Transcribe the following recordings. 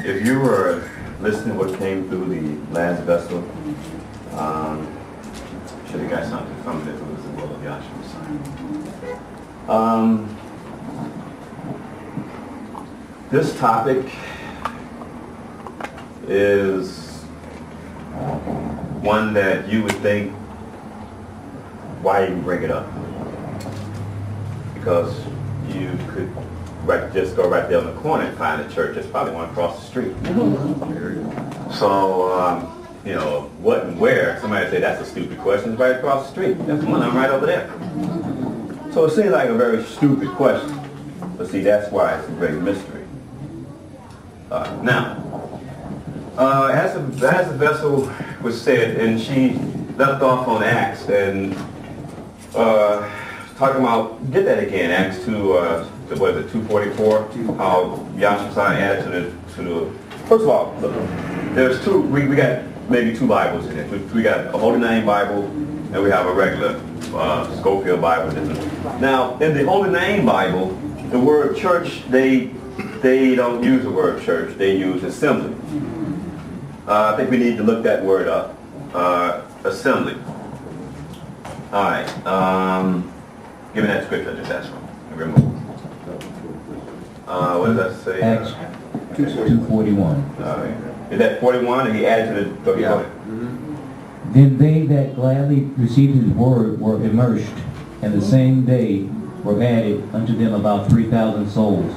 If you were listening to what came through the last vessel, should have got something from it if it was the will of Yahshua. This topic is one that you would think, why even bring it up? Because you could just go right there on the corner and find a church. There's probably one across the street. So, you know, what and where? Somebody say that's a stupid question. It's right across the street. That's one of them right over there. So it seems like a very stupid question. But see, that's why it's a great mystery. As the vessel was said, and she left off on Acts, and talking about, get that again, Acts 2, what is it, 2:44, how Yahshua added to the, first of all, look, there's two, we got maybe two Bibles in it. We got a Holy Name Bible, and we have a regular Scofield Bible. Now, in the Holy Name Bible, the word church, they don't use the word church, they use assembly. I think we need to look that word up, assembly. All right, give me that scripture I just asked for. Remove. What does that say? Acts 2:41. All right. Is that 41? And he added to the... Yeah. Then they that gladly received his word were immersed, and the same day were added unto them about 3,000 souls.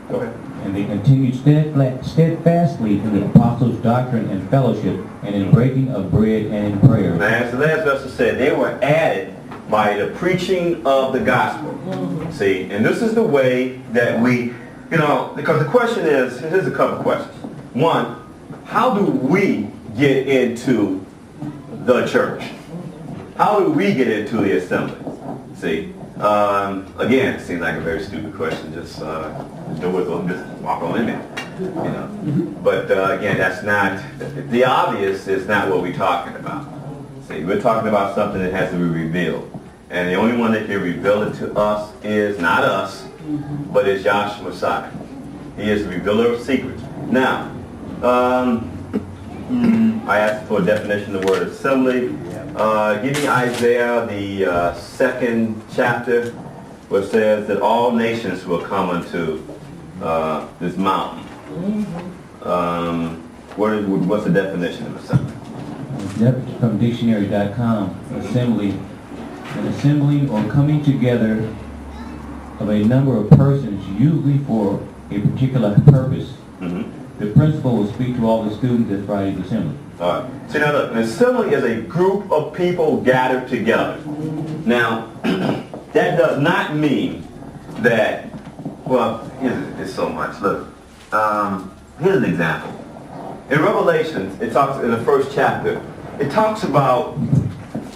Go ahead. And they continued steadfastly in the apostles' doctrine and fellowship, and in breaking of bread and in prayer. Now, as the last vessel said, they were added by the preaching of the gospel. See, and this is the way that we, you know, because the question is, here's a couple questions. One, how do we get into the church? How do we get into the assembly? See, again, it seems like a very stupid question. Just walk on in there, you know. But again, that's not, the obvious is not what we're talking about. See, we're talking about something that has to be revealed. And the only one that can reveal it to us is not us, but is Yahshua Messiah. He is the revealer of secrets. Now, I asked for a definition of the word assembly. Give me Isaiah, the second chapter, where it says that all nations will come unto this mountain. What's the definition of assembly? From dictionary.com, assembly, an assembling or coming together of a number of persons, usually for a particular purpose. The principal will speak to all the students at Friday's assembly. All right. See, now look, an assembly is a group of people gathered together. Now, that does not mean that, well, it's so much. Look, here's an example. In Revelation, it talks in the first chapter, it talks about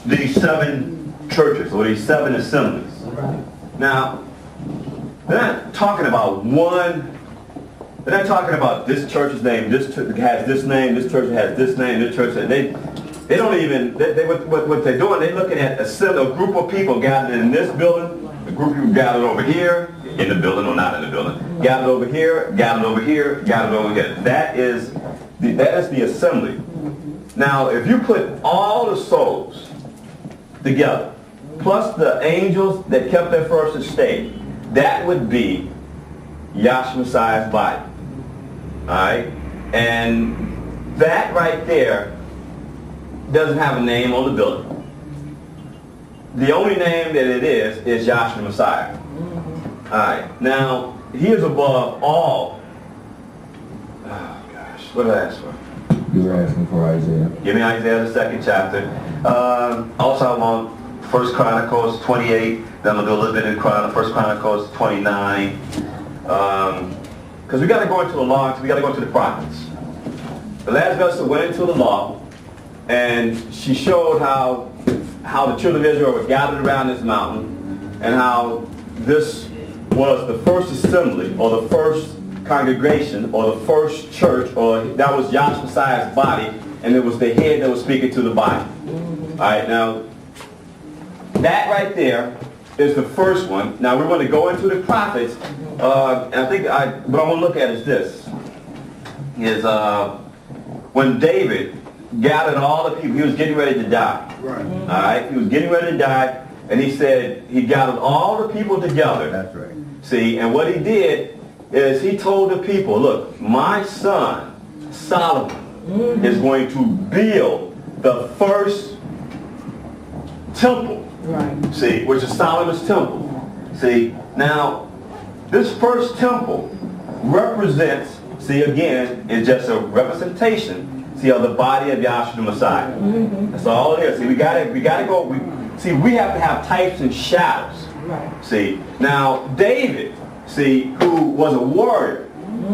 these 7 churches or these 7 assemblies. Now, they're not talking about one. They're not talking about this church's name. This church has this name. This church has this name. This church. They don't even. What they're doing. They're looking at a group of people gathered in this building. A group of people gathered over here in the building or not in the building. Gathered over here. Gathered over here. Gathered over here. That is the assembly. Now, if you put all the souls together, plus the angels that kept their first estate, that would be Yahshua Messiah's body. Alright? And that right there doesn't have a name on the building. The only name that it is Yahshua Messiah. Alright. Now, he is above all. Oh gosh, what did I ask for? You were asking for Isaiah. Give me Isaiah, the second chapter. Also I want 1 Chronicles 28. Then I'm going to do a little bit in 1 Chronicles 29. Because we got to go into the law, we got to go into the prophets. The last vessel went into the law, and she showed how the children of Israel were gathered around this mountain, and how this was the first assembly, or the first congregation, or the first church, or that was Yahshua Messiah's body, and it was the head that was speaking to the body. All right, now, that right there is the first one. Now we're going to go into the prophets. And what I want to look at is this. Is when David gathered all the people, he was getting ready to die. Right. All right? He was getting ready to die, and he said he gathered all the people together. That's right. See, and what he did is he told the people, look, my son, Solomon, is going to build the first temple. Right. See, which is Solomon's temple. See, now, this first temple represents, see, again, it's just a representation, see, of the body of Yahshua the Messiah. That's all it is. See, we gotta go, we have to have types and shadows. Right. See, now, David, see, who was a warrior,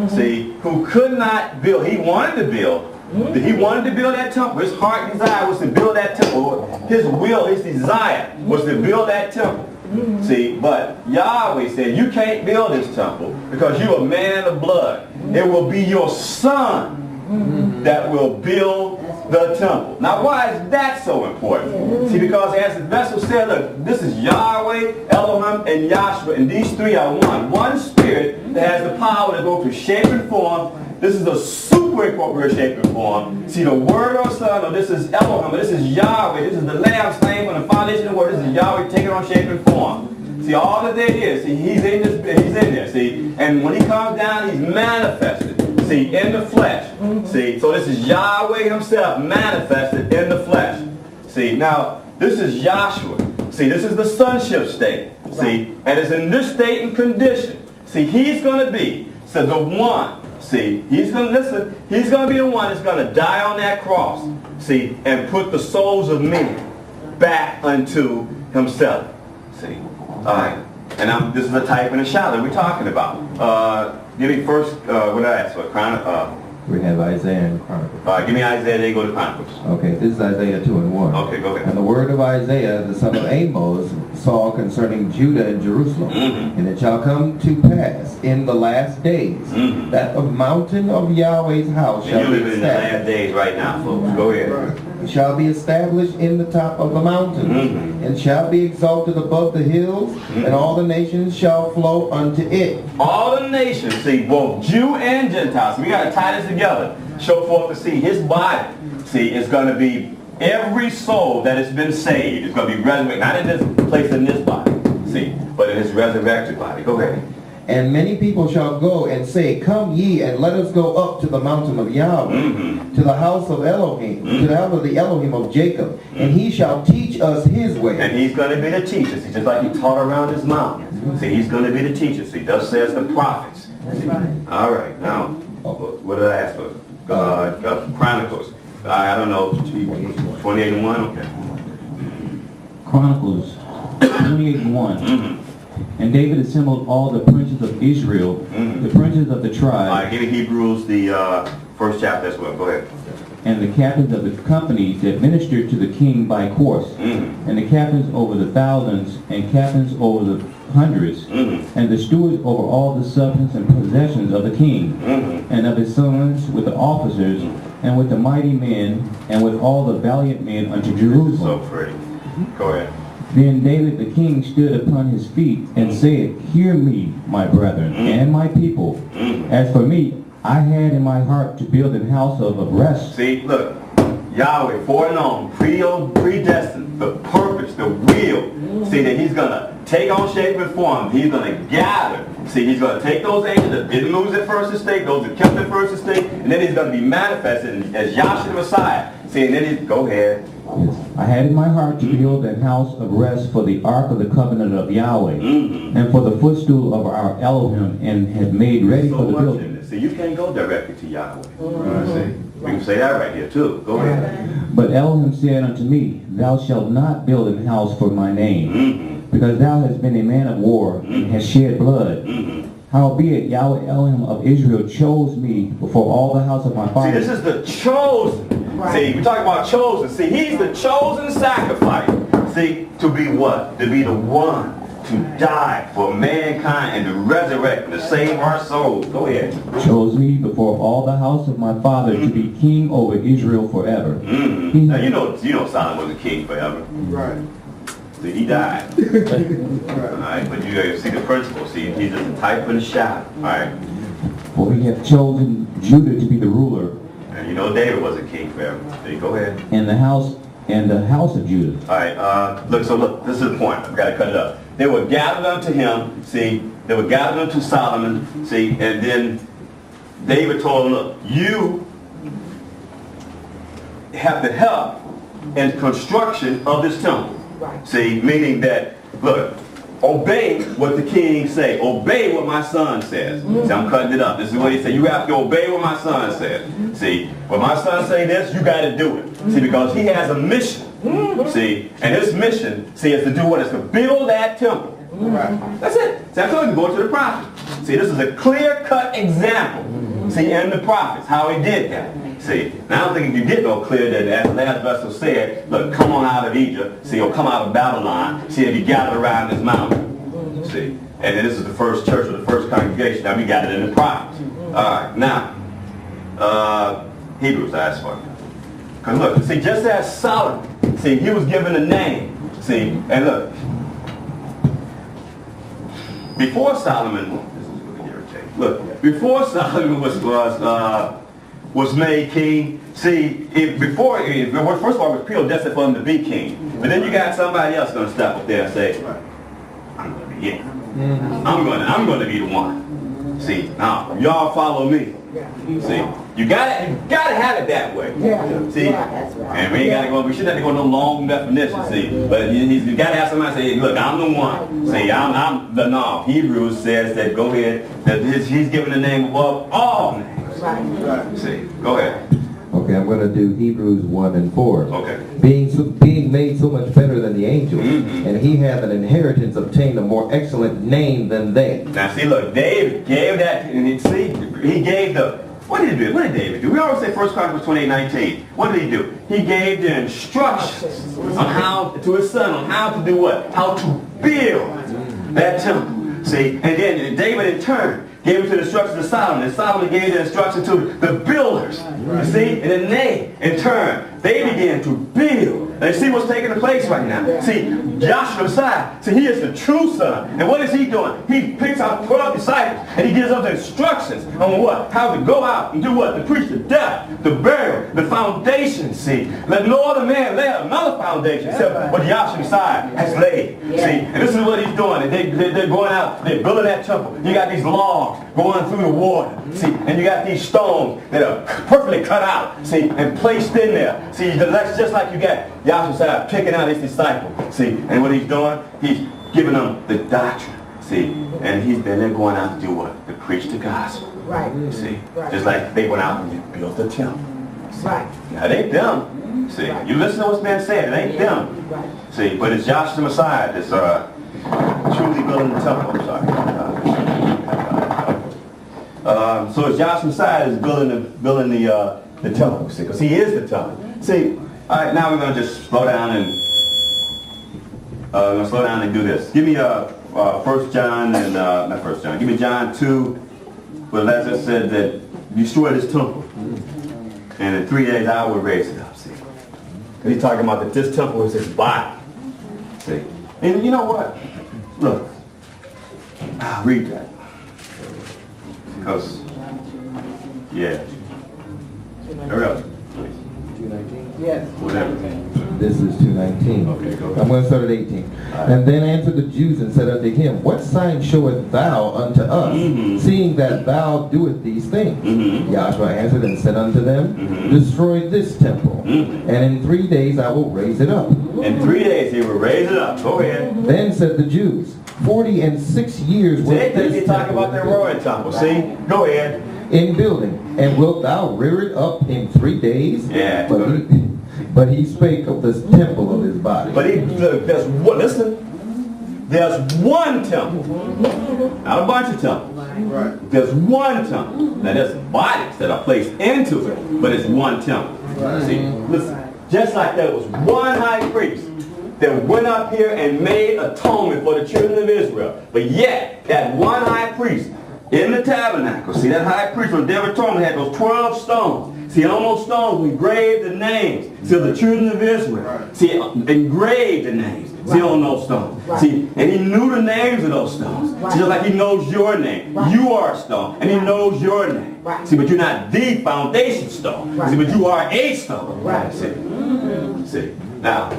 see, who could not build, he wanted to build, he wanted to build that temple. His heart desire was to build that temple. His will, his desire was to build that temple. See, but Yahweh said, you can't build this temple because you're a man of blood. It will be your son that will build the temple. Now, why is that so important? See, because as the vessel said, look, this is Yahweh, Elohim, and Yahshua, and these three are one. One spirit that has the power to go through shape and form. This is a super incorporated shape and form. See, the word or son, or this is Elohim, or this is Yahweh, this is the Lamb slain from the foundation of the world, this is Yahweh taking on shape and form. See, all that there is, see, he's in there, see, and when he comes down, he's manifested, see, in the flesh. See, so this is Yahweh himself manifested in the flesh. See, now, this is Yahshua. See, this is the sonship state. See, and it's in this state and condition. See, he's going to be, so the one. See, he's going to be the one that's going to die on that cross. See, and put the souls of men back unto himself. See, all right. And this is the type and the shadow we're talking about. Give me first, what did I ask for? We have Isaiah and Chronicles. Give me Isaiah, then go to Chronicles. Okay, this is Isaiah 2:1. Okay, go ahead. And the word of Isaiah, the son of Amos, saw concerning Judah and Jerusalem. And it shall come to pass in the last days that the mountain of Yahweh's house And shall you're be living in the last established. days right now, folks. Go ahead. Shall be established in the top of the mountains, and shall be exalted above the hills, and all the nations shall flow unto it. All the nations, see, both Jew and Gentiles. We got to tie this together. Show forth to see his body. See, it's going to be every soul that has been saved is going to be resurrected. Not in this place in this body, see, but in his resurrected body. Go ahead. And many people shall go and say, come ye, and let us go up to the mountain of Yahweh, to the house of Elohim, to the house of the Elohim of Jacob, and he shall teach us his way. And he's going to be the teacher. See, just like he taught around this mountain. See, he's going to be the teacher. See, thus says the prophets. See? All right. Now, what did I ask for? Chronicles. I don't know. 28:1. Okay. Chronicles 28:1. And David assembled all the princes of Israel, the princes of the All tribe, right. Give me Hebrews, the first chapter as well. Go ahead. and the captains of the companies that ministered to the king by course, and the captains over the thousands, and captains over the hundreds, and the stewards over all the substance and possessions of the king, and of his sons with the officers, and with the mighty men, and with all the valiant men unto Jerusalem. So pretty. Go ahead. Then David the king stood upon his feet and said, Hear me, my brethren, and my people. As for me, I had in my heart to build an house of rest. See, look, Yahweh, foreknown, predestined, the purpose, the will. See, that he's going to take on shape and form. He's going to gather. See, he's going to take those angels that didn't lose their first estate, those that kept their first estate, and then he's going to be manifested as Yahshua the Messiah. See, and then he's, go ahead. I had in my heart to build an house of rest for the ark of the covenant of Yahweh, and for the footstool of our Elohim, and had made ready So for the much in building. this. See, you can't go directly to Yahweh. See? We can say that right here, too. Go ahead. But Elohim said unto me, Thou shalt not build an house for my name, because thou hast been a man of war, and hast shed blood. Howbeit Yahweh Elohim of Israel chose me before all the house of my See, fathers. this is the chosen. See, we talk about chosen. See, he's the chosen sacrifice. See, to be what? To be the one to die for mankind and to resurrect and to save our souls. Go ahead. Chose me before all the house of my father to be king over Israel forever. Now, you know Solomon was a king forever. Right. See, he died. All right, but you see the principle. See, he's just a type and a shadow. All right. For he hath chosen Judah to be the ruler And you know David was a king forever. See, go ahead. in the house of Judah. All right, look, this is the point. I've got to cut it up. They were gathered unto him, see, they were gathered unto Solomon, see, and then David told him, look, you have to help in construction of this temple. Right. See, meaning that, look, obey what the king say. Obey what my son says. See, I'm cutting it up. This is what he said. You have to obey what my son says. See, when my son say this, you got to do it. See, because he has a mission. See, and his mission, see, is to do what? Is to build that temple. Right. That's it. See, I told you, go to the prophet. See, this is a clear-cut example. See, in the prophets, how he did that. See, now I don't think you get no clear that as the last vessel said, look, come on out of Egypt, see, or come out of Babylon, see, if you gather around this mountain. See, and then this is the first church or the first congregation. Now we got it in the prophets. All right, now, Hebrews, I asked for you. Because look, see, just as Solomon, see, he was given a name. See, and look, before Solomon, this is really irritating. Look, before Solomon was made king, see, first of all, it was pure destiny for him to be king. But then you got somebody else going to step up there and say, I'm going to be it. I'm going to be the one. See, now y'all follow me. See, you gotta have it that way. See, and we ain't gotta go. We shouldn't have to go no long definition. See, but you gotta have somebody say, look, I'm the one. See, I'm the no. Hebrews says that go ahead. That he's given the name above all names. Right. See, go ahead. Okay, I'm going to do Hebrews 1 and 4. Okay. Being made so much better than the angels, and he hath an inheritance obtained a more excellent name than they. Now see, look, David gave that, and see, he gave the. What did he do? What did David do? We always say 1 Chronicles 28:19. What did he do? He gave the instructions on how to his son on how to do what? How to build that temple. See, and then David in turn gave it to the instructions of Solomon, and Solomon gave the instructions to the builders. You see, and then they, in turn, they began to build. And see what's taking place right now. See, Joshua Messiah, see, he is the true son. And what is he doing? He picks out 12 disciples, and he gives them the instructions on what? How to go out and do what? To preach the death, the burial, the foundation, see. Let no other man lay another foundation except what Joshua Messiah has laid. See, and this is what he's doing. And they're going out, they're building that temple. You got these logs going through the water, see, and you got these stones that are perfectly cut out, see, and placed in there. See, that's just like you got Yahshua picking out his disciples, see, and what he's doing, he's giving them the doctrine, see, and they're going out to do what? To preach the gospel. Right. See, Right. just like they went out and built the temple. Right. Now, it ain't them. See, you listen to what's being said, it ain't them. Right. See, but it's Joshua Messiah that's truly building the temple. I'm sorry. So it's Joshua Messiah is building the temple, see, because he is the temple. See, all right, now we're gonna just slow down and do this. Give me 1 John and not 1 John. Give me John 2, where Lazarus said that destroy this temple, and in 3 days I will raise it up. See, and he's talking about that this temple is his body. See, and you know what? Look, I'll read that. Because, yeah. Hurry up, please. 2:19? Yes. Whatever. This is 2:19. Okay, go ahead. I'm going to start at 18. And then answered the Jews and said unto him, What sign showeth thou unto us, seeing that thou doest these things? Joshua answered and said unto them, Destroy this temple, and in 3 days I will raise it up. In 3 days he will raise it up. Go ahead. Then said the Jews, 46 years was See, this you talk temple about the roaring temple. See? Go ahead. in building, and wilt thou rear it up in 3 days? Yeah. But he spake of this temple of his body. But look, there's one, listen. There's one temple. Not a bunch of temples. Right. There's one temple. Now there's bodies that are placed into it, but it's one temple. See, listen. Just like there was one high priest that went up here and made atonement for the children of Israel. But yet, that one high priest in the tabernacle, see, that high priest when David atonement had those 12 stones. See, on those stones we engraved the names. See, the children of Israel. See, engraved the names. See, he don't know stone. Right. See, and he knew the names of those stones. Right. See, just like he knows your name. Right. You are a stone, and he knows your name. Right. See, but you're not the foundation stone. Right. See, but you are a stone. Right. See. Now,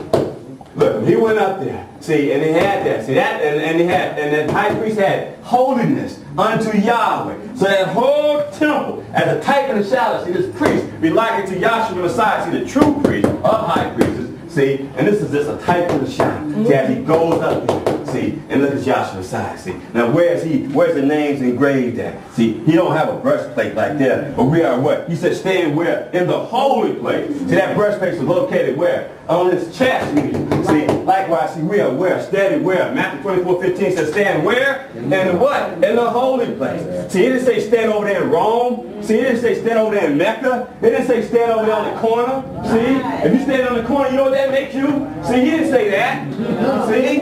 look, he went up there. See, and he had that. See that, and the high priest had holiness unto Yahweh. So that whole temple, as a type and a shadow, see, this priest be likened to Yahshua Messiah. See, the true priest of high priests. See, and this is just a type and a shadow. See, as he goes up there. See, and look at Yahshua Messiah. See, now where's the names engraved at? See, he don't have a breastplate like that. But we are what? He said, stand where? In the holy place. See, that breastplate is located where? On his chest. See, likewise, see, we are where? Standing where? Matthew 24:15 says, stand where? In the what? In the holy place. See, he didn't say stand over there in Rome. See, he didn't say stand over there in Mecca. He didn't say stand over there on the corner. See, if you stand on the corner, you know what that makes you? See, he didn't say that. See?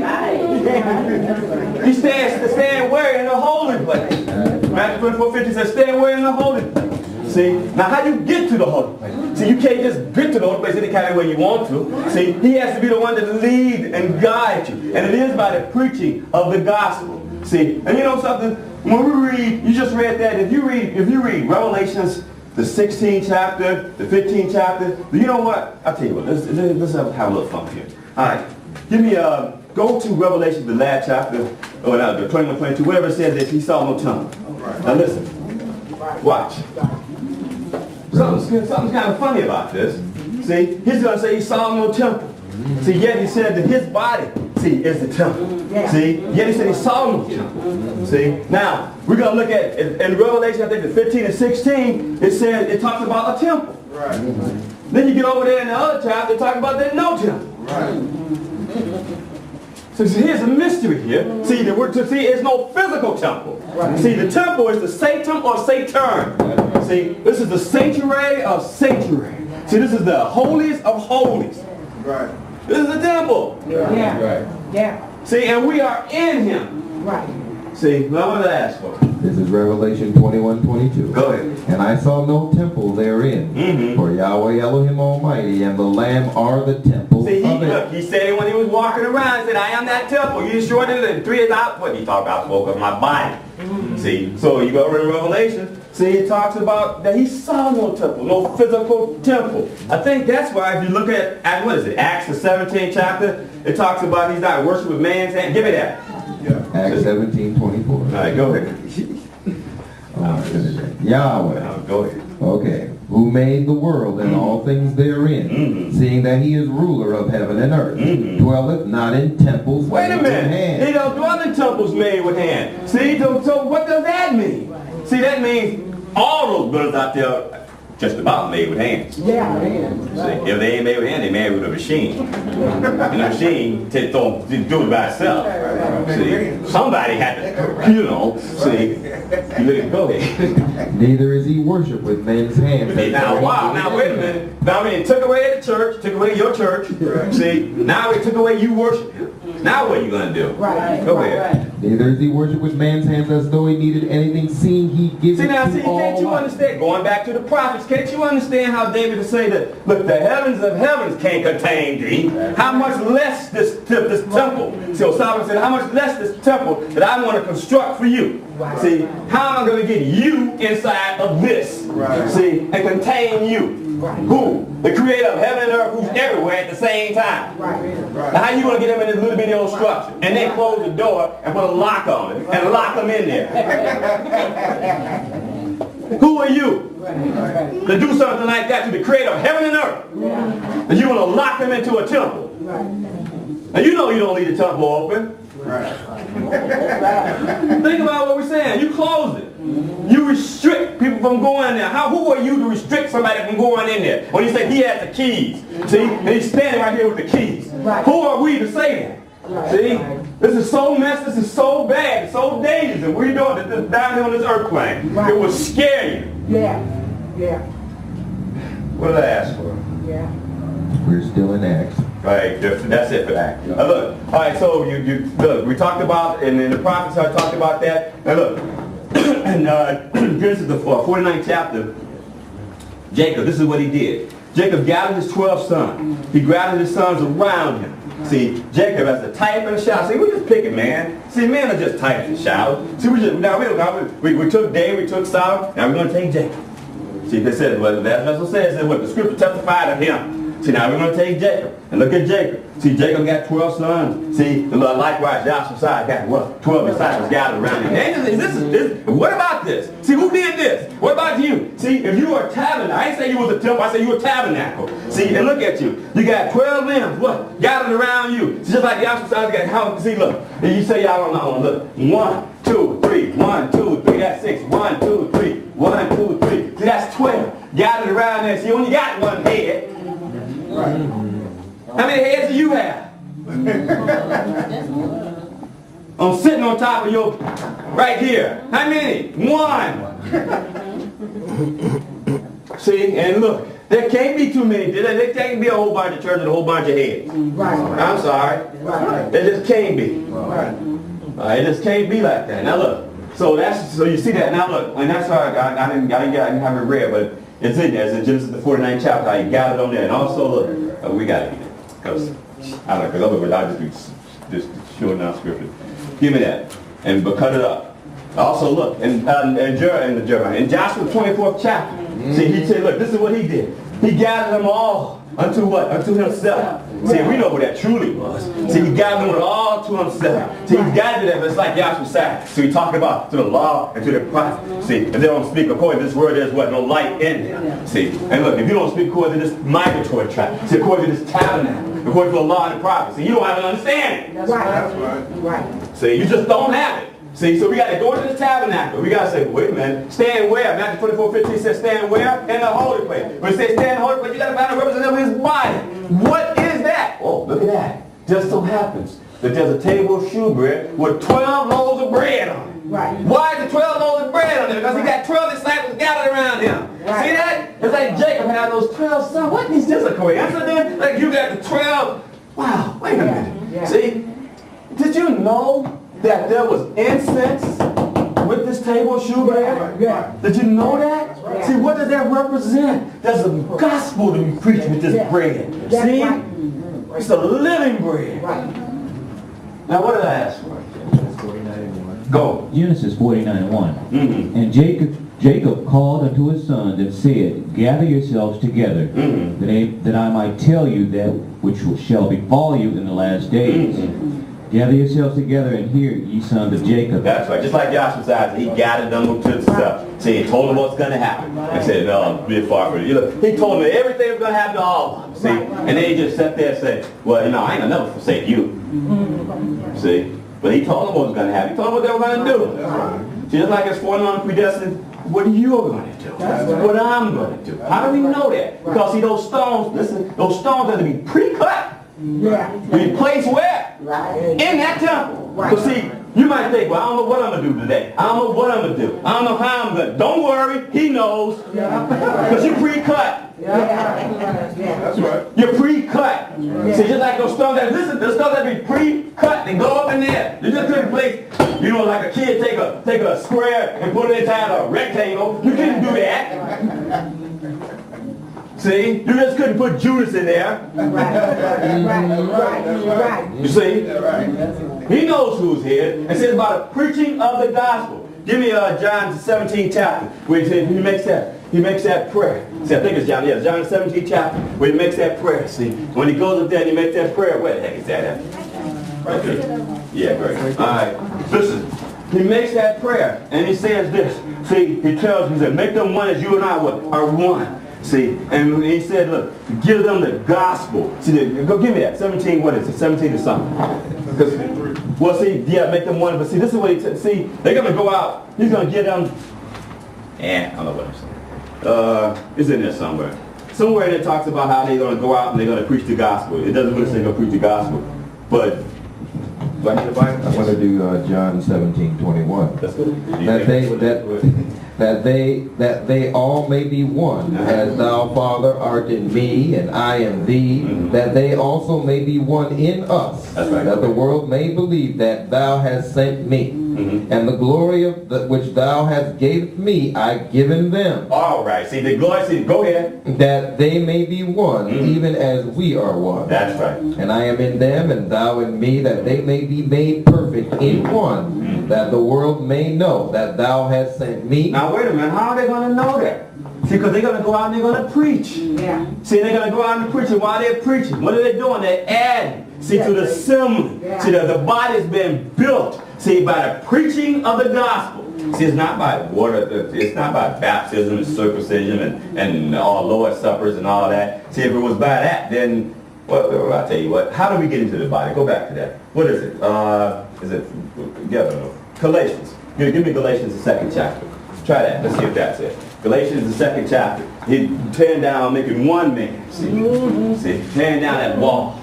He stand where? In the holy place. Matthew 24:15 says, stand where? In the holy place. See, now how you get to the holy place? See, you can't just get to the holy place any kind of way you want to. See, he has to be the one to lead and guide you. And it is by the preaching of the gospel. See, and you know something? When we read, you just read that, if you read Revelations, the 16th chapter, the 15th chapter, you know what? I'll tell you what, let's have a little fun here. All right, give me go to Revelation, the last chapter, or the 21, 22, whatever it says that he saw no temple. Now listen, watch. Something's kind of funny about this. See, he's going to say he saw no temple. See, yet he said that his body, see, is the temple. Yeah. See, yet he said he saw no temple. See, now, we're going to look at, in Revelation, I think the 15 and 16, it talks about a temple. Right. Then you get over there in the other chapter, it talks about there's no temple. Right. So here's a mystery here. See, the word to see is no physical temple. Right. See, the temple is the Satan or Saturn. See, this is the sanctuary of sanctuary. See, this is the holiest of holies. Right. This is the temple. Yeah. Right. Yeah. See, and we are in him. Right. See, what I'm going to ask for. This is Revelation 21:22. Go ahead. And I saw no temple therein, Mhm. for Yahweh Elohim Almighty and the Lamb are the temple See, of look, it. he said it when he was walking around. He said, I am that temple. You destroyed it in 3 days out. What he talked about? Spoke of my body. See, so you go over in Revelation. See, it talks about that he saw no temple, no physical temple. I think that's why if you look at what is it, Acts the 17th chapter, it talks about he's not worshiping with man's hand. Give me that. Yeah. Acts 17:24. All right, go ahead. Yahweh, Go ahead. okay, who made the world and all things therein, Mhm. seeing that he is ruler of heaven and earth, Mhm. dwelleth not in temples Wait a made with minute. hands. He don't dwell in temples made with hand. See, so what does that mean? See, that means all those buildings out there just about made with hands. Yeah. See, if they ain't made with hand, they made with a machine. And the machine don't do it by itself. See, somebody had to, see. Go ahead. Neither is he worshipped with men's hands. Now, wow, now wait a minute. Now, I mean, it took away the church, took away your church. See, now it took away you worship him. Now what are you going to do? Right. Go ahead. Neither is he worshipped with man's hands as though he needed anything, seeing he gives See it now, to see, all can't you life. understand? Going back to the prophets, can't you understand how David would say that, look, the heavens of heavens can't contain thee. How much less this temple? So Solomon said, how much less this temple that I want to construct for you? Right. See, how am I going to get you inside of this? Right. See, and contain you? Right. Who? The creator of heaven and earth who's everywhere at the same time. Right. Now how you going to get him in this little bitty old structure? And then close the door and put a lock on it and lock him in there. Who are you to do something like that to the creator of heaven and earth? And you want to lock him into a temple? And you know you don't leave the temple open. Right. Think about what we're saying. You close it. You restrict people from going there. Who are you to restrict somebody from going in there? When you say he has the keys, see, and he's standing right here with the keys. Right. Who are we to say that? See, this is so messed. This is so bad. It's so dangerous. And we're doing this down here on this earth plane. Right. It will scare you. Yeah. Yeah. What did I ask for? Yeah. We're still in Acts. Right, that's it for that. Now look, all right, so you look, we talked about, and in the prophets I talked about that. Now look, in Genesis the 49th chapter, Jacob, this is what he did. Jacob gathered his 12 sons. He gathered his sons around him. See, Jacob has to type and shout. See, we just picking, man. See, men are just type and shout. See, we took David, we took Solomon, now we're going to take Jacob. See, they said, well, that vessel says that what the scripture testified of him. See, now we're going to take Jacob. And look at Jacob. See, Jacob got 12 sons. See, likewise, Joshua got what? 12 disciples gathered around him. And what about this? See, who did this? What about you? See, if you were a tabernacle, I ain't say you was a temple, I say you were a tabernacle. See, and look at you. You got 12 limbs, what? Gathered around you. See, just like Joshua got how, see, look. And you say y'all don't know, look. 1, 2, 3. 1, 2, 3. That's 6. 1, 2, 3. 1, 2, 3. See, that's 12. Gathered around there. See, you only got one head. Right. How many heads do you have? I'm sitting on top of your, right here. How many? 1. See, and look, there can't be too many. There can't be a whole bunch of churches and a whole bunch of heads. Right. I'm sorry. Right. There just can't be. Right. It just can't be like that. Now look, so you see that. Now look, and that's why I didn't have it read, but it's in there. It's in Genesis the 49th chapter. I got it on there. And also, look, we got to get it. Because I don't know, because otherwise I'll just short down scripture. Give me that. But cut it up. Also, look, in Joshua 24th chapter, see, he said, look, this is what he did. He gathered them all unto what? Unto himself. See, we know who that truly was. See, he gathered them all to himself. See, he gathered them, it's like Joshua said. So he talked about to the law and to the prophet. See, if they don't speak according to this word, there's what? No light in them. See, and look, if you don't speak according to this migratory track, see, according to this tabernacle, according to the law and the prophet, see, you don't have an understanding. That's right. See, you just don't have it. See, so we got to go into the tabernacle. We got to say, wait a minute, stand where? Matthew 24:15 says stand where? In the holy place. When it says stand in the holy place, you got to find a representative of his body. What is that? Oh, look at that. Just so happens that there's a table of shewbread with 12 loaves of bread on it. Right. Why is there 12 loaves of bread on it? Because he got 12 disciples gathered around him. Right. See that? It's like Jacob had those 12 sons. What is this a coincidence? Like you got the 12. Wow, wait a minute. Yeah. See, did you know that there was incense with this table of shewbread? Yeah. Did you know that? Right. See, what does that represent? There's a gospel to be preached with this bread. See? Right. It's a living bread. Right. Now, what did I ask for? Go. Genesis 49:1. And Jacob called unto his sons and said, gather yourselves together, that I might tell you that which shall befall you in the last days. Gather yourselves together and hear, ye sons of Jacob. That's right. Just like Joshua said, he gathered them to himself. See, he told them what's going to happen. I said, no, be far from you. He told them everything was going to happen to all of them. See, and then he just sat there and said, well, I ain't going to never forsake you. See, but he told them what was going to happen. He told them what they were going to do. See, just like it's foreknown and predestined, what you're going to do. What I'm going to do. How do we know that? Because see, those stones, listen, those stones have to be pre-cut. Yeah. Be placed where? Right. In that temple. Right. So see, you might think, well, I don't know what I'm going to do today. I don't know what I'm going to do. I don't know how I'm going to. Don't worry, he knows. Because you're pre-cut. That's right. You're pre-cut. See, just like those stones that, listen, those stones that be pre-cut, they go up in there. You just couldn't place, you know, like a kid take a square and put it inside a rectangle. You couldn't do that. See, you just couldn't put Judas in there. Right. You see? He knows who's here. It says about the preaching of the gospel. Give me John 17 chapter where he says he makes that prayer. See, I think it's John 17 chapter where he makes that prayer. See, when he goes up there and he makes that prayer, where the heck is that at? Right there. Yeah, great. All right. Listen, he makes that prayer and he says this. See, he said, make them one as you and I are one. See, and he said, look, give them the gospel. See, go give me that. 17, what is it? 17 or something. Well, see, yeah, make them one. But see, this is what he said. See, they're going to go out. He's going to give them, I don't know what I'm saying. It's in there somewhere. Somewhere it talks about how they're going to go out and they're going to preach the gospel. It doesn't really say go preach the gospel. But, do I need the Bible? I want to do John 17:21. That's good. That they all may be one, as thou, Father, art in me, and I in thee, that they also may be one in us, that the world may believe that thou hast sent me. and the glory of which thou hast gave me, I given them, All right. See, the glory, see, go ahead. that they may be one, even as we are one. That's right. And I am in them, and thou in me, that they may be made perfect in one, that the world may know that thou hast sent me. Now, wait a minute. How are they going to know that? See, because they're going to go out and they're going to preach. Yeah. See, they're going to go out and preach. And while they're preaching, what are they doing? They're adding, see, to the assembly. Yeah. See, the body's been built, see, by the preaching of the gospel. See, it's not by water, it's not by baptism and circumcision and all Lord's suppers and all that. See, if it was by that, then, well, I'll tell you what, how do we get into the body? Go back to that. What is it? Galatians. Give me Galatians, the 2nd chapter. Try that. Let's see if that's it. Galatians, the 2nd chapter. He's tearing down, making one man. See, tearing down that wall.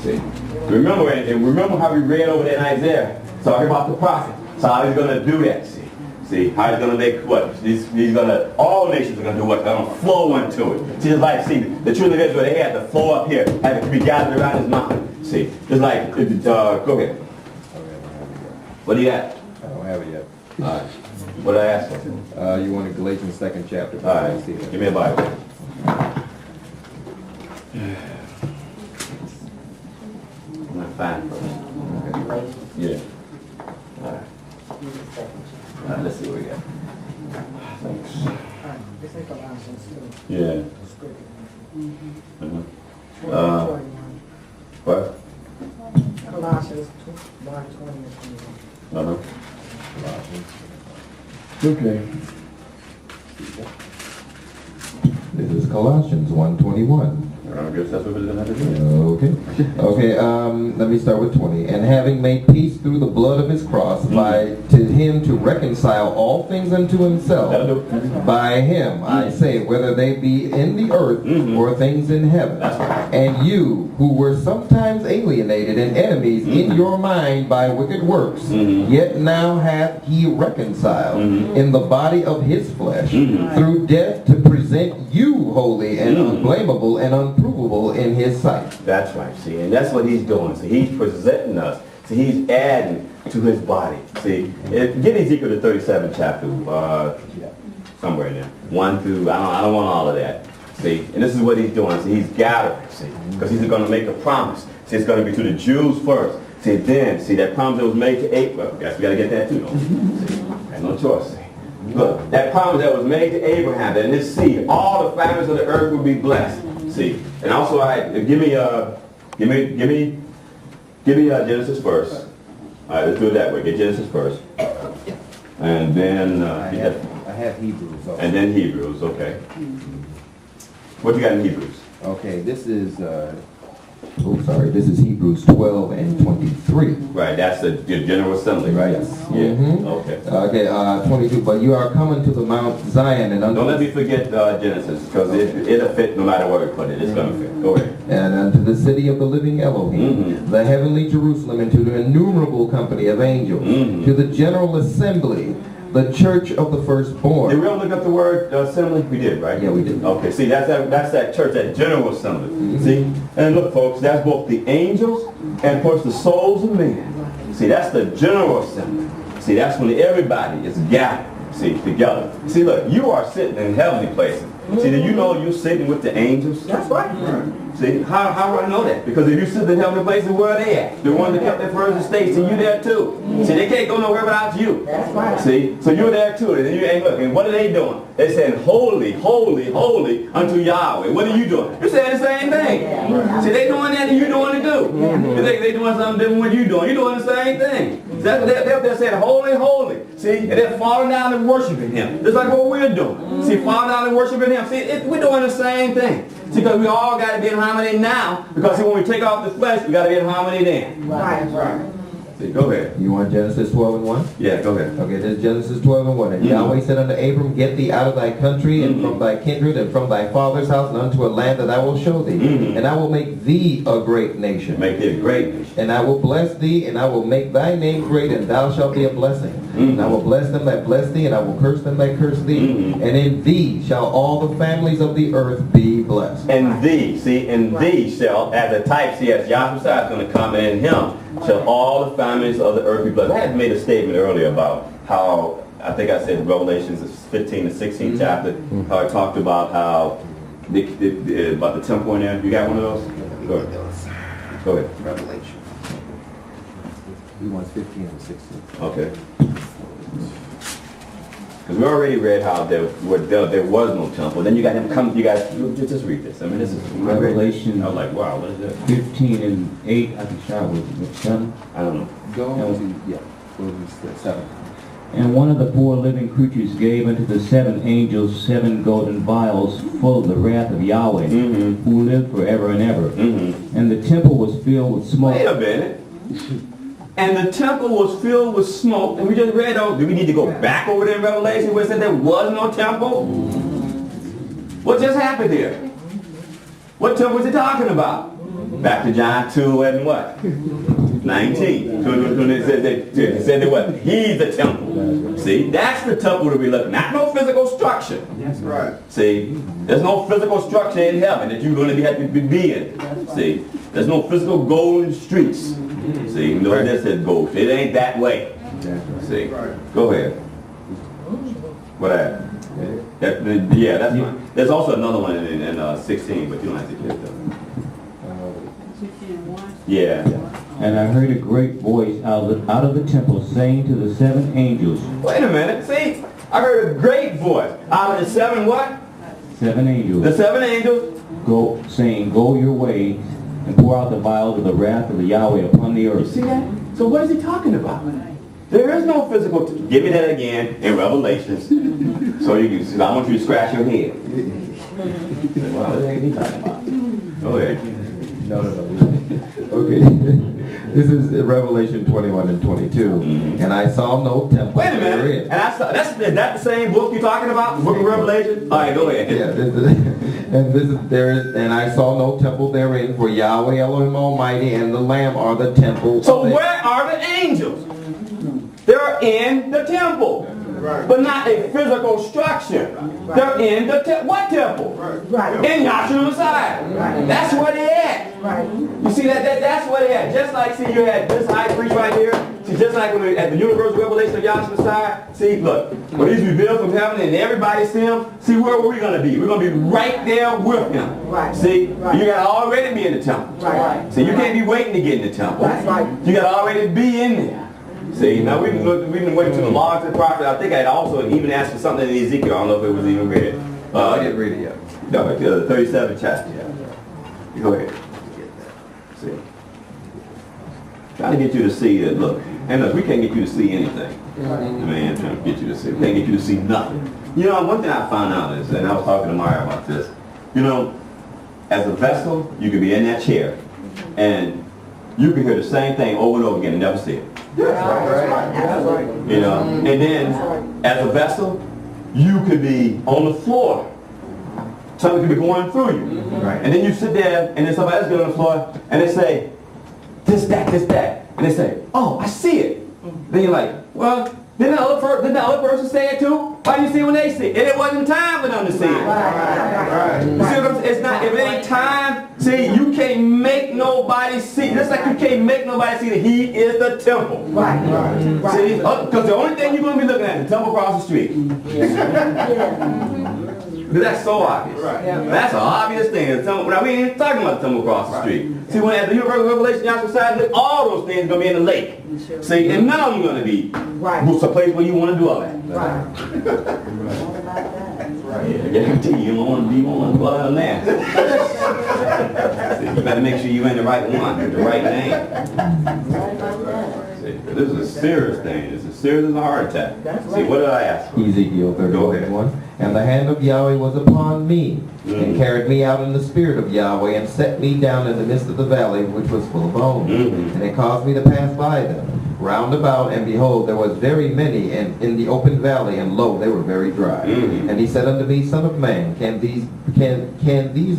See. Remember how we read over there in Isaiah, talking about the prophet. So how he's going to do that. See, how he's going to make what? He's going to, all nations are going to do what? They're going to flow into it. See, just like, see, the children of Israel, they had to flow up here, had to be gathered around his mountain. See, just like, go ahead. What do you got? I don't have it yet. All right. What did I ask for? You wanted Galatians 2nd chapter. All right, give me a Bible. I'm going to find it first. Yeah. All right. All right, let's see what we got. Thanks. Yeah. What? Colossians 1:20. Okay. This is Colossians 1:21. I guess that's what we're going to have to do. Okay, let me start with 20. And having made peace through the blood of his cross, by to him to reconcile all things unto himself, That'll do. by him, I say, whether they be in the earth or things in heaven. That's right. And you, who were sometimes alienated and enemies in your mind by wicked works, yet now hath he reconciled in the body of his flesh through death, to present you holy and unblameable and unprovable in his sight. That's right, see, and that's what he's doing. See, he's presenting us. See, he's adding to his body. See, get Ezekiel the 37th chapter, somewhere in there. 1 through, I don't want all of that. See, and this is what he's doing. See, he's gathering, see, because he's going to make a promise. See, it's going to be to the Jews first. See, then, see, that promise that was made to Abraham. Guess we got to get that too, don't we? See, there's no choice, see. Look, that promise that was made to Abraham, that in his seed, all the families of the earth will be blessed. See, and also, give me Genesis first. All right, let's do it that way. Get Genesis first, and then I have Hebrews also. and then Hebrews. Okay. What you got in Hebrews? Okay, this is This is Hebrews 12 and 23. Right, that's the General Assembly, right? Yes. Yeah. Mhm. Okay. Okay, 22. But you are coming to the Mount Zion and unto Don't let me forget Genesis, because it'll fit no matter where we put it. It's gonna fit. Go ahead. and unto the city of the living Elohim, the heavenly Jerusalem, and to the innumerable company of angels, to the general assembly, the church of the firstborn. Did we all look up the word assembly? We did, right? Yeah, we did. Okay, see, that's that church, that general assembly. See? And look, folks, that's both the angels and, of course, the souls of men. See, that's the general assembly. See, that's when everybody is gathered, see, together. See, look, you are sitting in heavenly places. See, do you know you're sitting with the angels? That's right. See, how do I know that? Because if you sit in heavenly places, where are they at? The ones that kept their first estate, see, you there too. See, they can't go nowhere without you. That's right. See, so you're there too. And look, and what are they doing? They're saying, holy, holy, holy unto Yahweh. What are you doing? You're saying the same thing. See, they doing that and you're doing it too. You think they're doing something different than what you're doing. You're doing the same thing. They're saying, holy, holy. See, and they're falling down and worshiping him. Just like what we're doing. See, falling down and worshiping him. See, we're doing the same thing. See, because we all got to be in harmony now. Because see, when we take off the flesh, we got to be in harmony then. Right. See, go ahead. You want Genesis 12 and 1? Yeah, go ahead. Okay, this is Genesis 12 and 1. And Yahweh said unto Abram, get thee out of thy country and from thy kindred and from thy father's house and unto a land that I will show thee. And I will make thee a great nation. Make it a great nation. And I will bless thee, and I will make thy name great, and thou shalt be a blessing. And I will bless them that bless thee, and I will curse them that curse thee. And in thee shall all the families of the earth be blessed. And thee, see, and thee shall, as a type, see, as Yahushua is going to come in him, shall all the families of the earth be blessed. I had made a statement earlier about how, I think I said Revelations 15 to 16 chapter, how I talked about how, about the temple in there. You got one of those? Go ahead. Go ahead. Revelation. He wants 15 and 16. Okay. Because we already read how there was no temple. Then you got him come, you guys, just read this. I mean, this is Revelation. I was like, wow, what is that? 15 and 8, I can start with 7. I don't know. Go to 7. And one of the 4 living creatures gave unto the 7 angels 7 golden vials full of the wrath of Yahweh, who lived forever and ever. And the temple was filled with smoke. Wait a minute. And the temple was filled with smoke. And we just read, do we need to go back over there in Revelation where it said there was no temple? What just happened here? What temple was he talking about? Back to John 2 and what? 19. When it said that what? He's the temple. See, that's the temple that we look at. Not no physical structure. That's right. See, there's no physical structure in heaven that you're going to have to be in. See, there's no physical golden streets. See, you know this is gold. It ain't that way. See, go ahead. What happened? Yeah, that's fine. There's also another one in 16, but you don't have to get that. Yeah. And I heard a great voice out of the temple saying to the 7 angels. Wait a minute. See, I heard a great voice out of the 7 what? 7 angels. The 7 angels. Go your way and pour out the vials of the wrath of the Yahweh upon the You earth. see that? So what is he talking about? There is no physical. Give me that again in Revelations. So you can. I want you to scratch your head. Wow, what is he talking about? Go ahead. No. Okay. This is Revelation 21 and 22. And I saw no temple. Wait a minute. And I saw, is that the same book you're talking about? The book of Revelation? All right, go ahead. Yeah, and I saw no temple therein, for Yahweh Elohim Almighty and the Lamb are the temple. So where are the angels? They're in the temple. Right. But not a physical structure. They're in the what temple? Right. In Yahshua Messiah. Right. That's where they at. Right. You see that's where they at. Just like, see, you had this high priest right here. See, just like when we, at the universal revelation of Yahshua Messiah. See, look, when he's revealed from heaven and everybody see him, see, where are we going to be? We're going to be right there with him. Right. See, Right. you got to already be in the temple. Right. See, you can't be waiting to get in the temple. That's right. You got to already be in there. See, now we can wait to the law to the prophet. I think I also even asked for something in Ezekiel. I don't know if it was even read. I didn't read it yet. No, the 37th chapter. Yeah. Go ahead. See. Trying to get you to see that, look. And look, we can't get you to see anything. Man, trying to get you to see. We can't get you to see nothing. You know, one thing I found out is, and I was talking to Maya about this, you know, as a vessel, you can be in that chair, and you can hear the same thing over and over again and never see it. That's right. You know, and then as a vessel, you could be on the floor. Something could be going through you. Right. And then you sit there, and then somebody else get on the floor, and they say, this, that. And they say, oh, I see it. Then you're like, well, didn't the other person say it too? Why do you see it when they see it? And it wasn't time for them to see it. You see what I'm saying? It's not, if it ain't time, see, you can't make nobody see. Just like you can't make nobody see that he is the temple. Right. See, because the only thing you're going to be looking at is the temple across the street. That's so obvious. That's an obvious thing. Now, we ain't talking about the temple across the street. See, when at the universal revelation, Yahshua Messiah, all those things are going to be in the lake. See, and none of them are going to be a place where you want to dwell at. I guarantee you don't want to dwell on that. See, you better make sure you're in the right one, with the right name. See, this is a serious thing. It's as serious as a heart attack. See, what did I ask for? Ezekiel Go ahead. 31. And the hand of Yahweh was upon me, and carried me out in the spirit of Yahweh, and set me down in the midst of the valley, which was full of bones. And it caused me to pass by them, round about, and behold, there was very many in the open valley, and lo, they were very dry. And he said unto me, Son of man, can these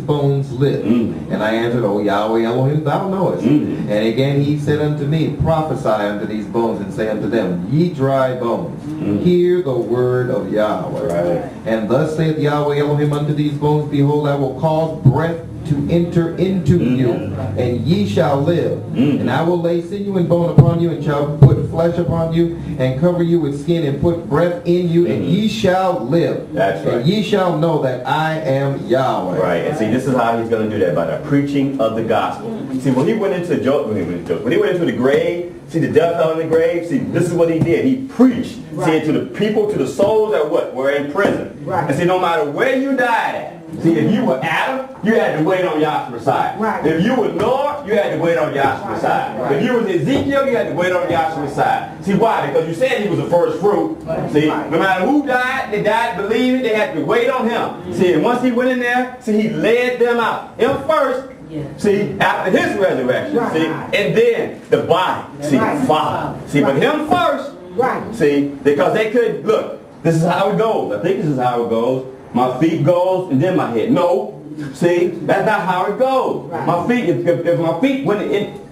bones live? And I answered, O Yahweh Elohim, thou knowest. And again he said unto me, Prophesy unto these bones, and say unto them, Ye dry bones, hear the word of Yahweh. And thus saith Yahweh Elohim unto these bones, Behold, I will cause breath to enter into you, and ye shall live. And I will lay sinew and bone upon you, and shall put flesh upon you, and cover you with skin, and put breath in you, and ye shall live. That's right. And ye shall know that I am Yahweh. Right, and see, this is how he's going to do that, by the preaching of the gospel. See, when he went into the grave, see the death hell in the grave, see, this is what he did. He preached, see, to the people, to the souls that were in prison. Right. And see, no matter where you died at, see, if you were Adam, you had to wait on Yahshua's side. Right. If you were Noah, you had to wait on Yahshua's side. Right. If you was Ezekiel, you had to wait on Yahshua's side. See, why? Because you said he was the first fruit. See, no matter who died, they died believing, they had to wait on him. See, and once he went in there, see, he led them out. Him first, see, after his resurrection, Right. see, and then the body, see, Right. the Father. See, but him first, Right. see, because they could, look, this is how it goes. I think this is how it goes. My feet goes and then my head. No. See, that's not how it goes. Right. My feet, if my feet,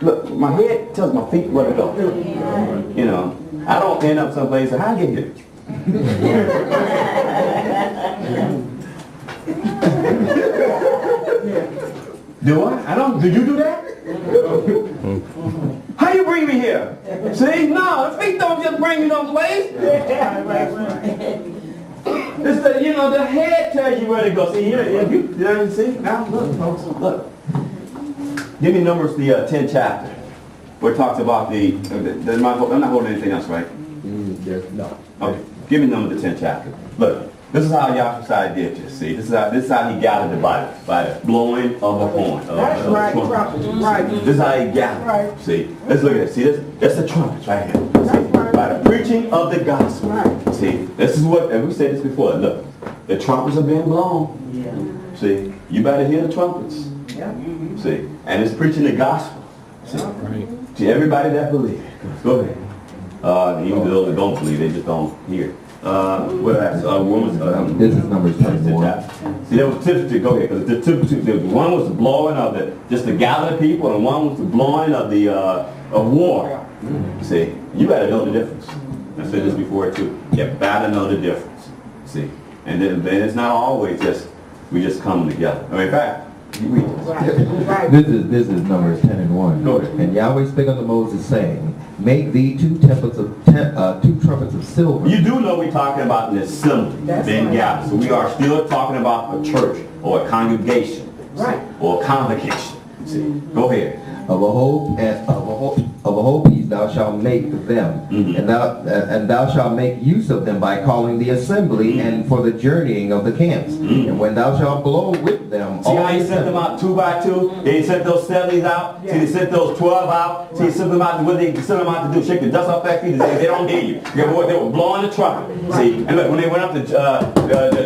look, my head tells my feet where to go. You know, I don't end up someplace, so how I get here? Do I? I don't. Do you do that? How you bring me here? See? No, the feet don't just bring you no place. It's the, you know, the head tells you where to go. See, you see? Now, look, folks, look. Give me Numbers, the 10th chapter, where it talks about I'm not holding anything else, right? No. Okay. Give me Numbers, the 10th chapter. Look, this is how Yahshua did this. See, this is how he gathered the body, by the blowing of a horn. That's right, trumpet. trumpet. Right. This is how he gathered. Right. See, let's look at this. See, that's the trumpets right here. See, right. by the preaching of the gospel. Right. See, this is what, and we said this before. Look, the trumpets are being blown. Yeah. See, you better hear the trumpets. Yeah. See, and it's preaching the gospel. See, to everybody that believes. Go ahead. Even those that don't believe, they just don't hear. What else? This is Numbers 21. See, there was two. Go ahead, because the two. One was the blowing of just to gather the people, and one was the blowing of the of war. See, you got to know the difference. I said this before too. You got to know the difference. See, and then it's not always just we just come together. I mean, in fact, you read this. Right. This is Numbers 10 and 1. Go ahead. And Yahweh spake unto Moses, saying, Make thee two trumpets of silver. You do know we're talking about an assembly That's being right. gathered. So we are still talking about a church or a congregation. Right. Or a convocation. See, go ahead. Of a whole piece thou shalt make them, and thou shalt make use of them by calling the assembly and for the journeying of the camps. And when thou shalt blow with them, See how he sent them out 2 by 2? They sent those 70s out. See, they sent those 12 out. See, he sent them out. What they sent them out to do? Shake the dust off their feet. They don't hear you. They were blowing the trumpet. See, and look, when they went up to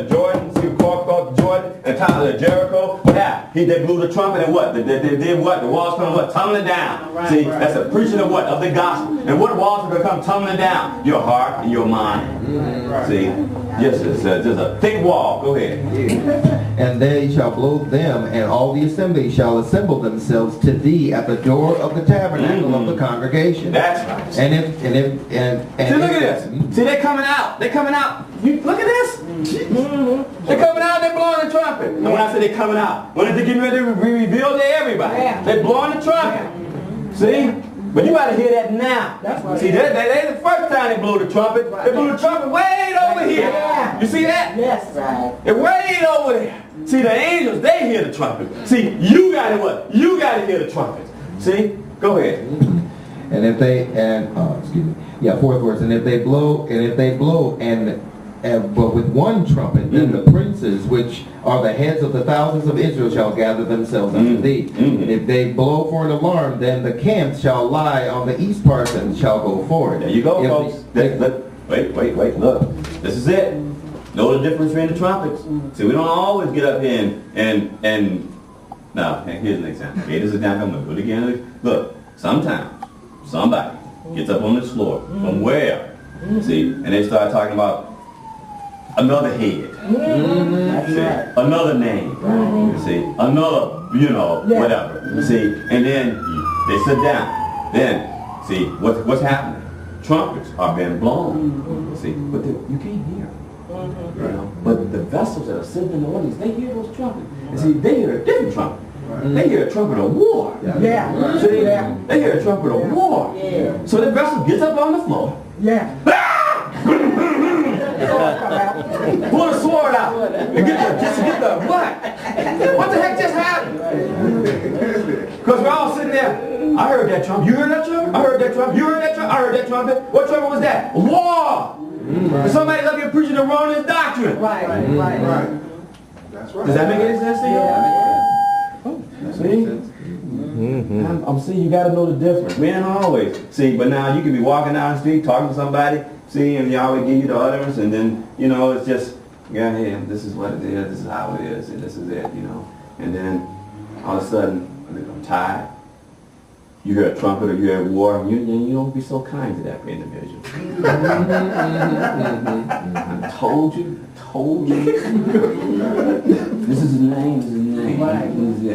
Jordan, see, called Jordan, and Jericho, what happened? They blew the trumpet, and what? They did what? The walls come what? Tumbling down. See, that's a preaching of what? Of the gospel. And what walls are going to come tumbling down? Your heart and your mind. See, yes, it's just a thick wall. Go ahead. And they shall blow them, and all the assembly shall assemble themselves to thee at the door of the tabernacle of the congregation. That's right. And See, look at this. See, they're coming out. They're coming out. You look at this. They're coming out. They're blowing the trumpet. And when I say they're coming out, when they're getting ready to be revealed to everybody, Yeah. they're blowing the trumpet. See, but you got to hear that now. That's right. See, they the first time they blew the trumpet. They blew the trumpet way over here. Yeah. You see that? Yes. Right. They're way over there. See, the angels, they hear the trumpet. See, you got to what? You got to hear the trumpet. See, go ahead. And if they fourth verse. And if they blow, but with one trumpet, then the princes, which are the heads of the thousands of Israel, shall gather themselves unto thee. And if they blow for an alarm, then the camps shall lie on the east part and shall go forward. There you go, If folks. they- Wait, look. This is it. Know the difference between the trumpets. See, we don't always get up here and now, here's an example. Okay, this is example. I'm going to do it again. Look, sometimes somebody gets up on this floor from where? See, and they start talking about another head. See, another name. See, another, whatever. See, and then they sit down. Then, see, what's happening? Trumpets are being blown. See, but you can't hear. You know? But the vessels that are sitting in the audience, they hear those trumpets. And see, they hear a different trumpet. They hear a trumpet of war. Yeah. See? Yeah. They hear a trumpet of war. Yeah. So the vessel gets up on the floor, Yeah. pull the sword out, and get the what? What the heck just happened? Because we're all sitting there. I heard that trumpet. You heard that trumpet? I heard that trumpet. You heard that trumpet? I heard that trumpet. What trumpet was that? War! And somebody's up here preaching the wrong doctrine. Right. Right. That's right. Does that make any sense to you? Yeah. See? I'm seeing you gotta know the difference. Man, always. See, but now you can be walking down the street talking to somebody, see, and they always give you the utterance, and then, you know, it's just, yeah, hey, this is what it is, this is how it is, and this is it, you know. And then all of a sudden, I'm tired. You hear a trumpet or you hear war, and you don't be so kind to that individual. I told you. This is his name, this is his name. This is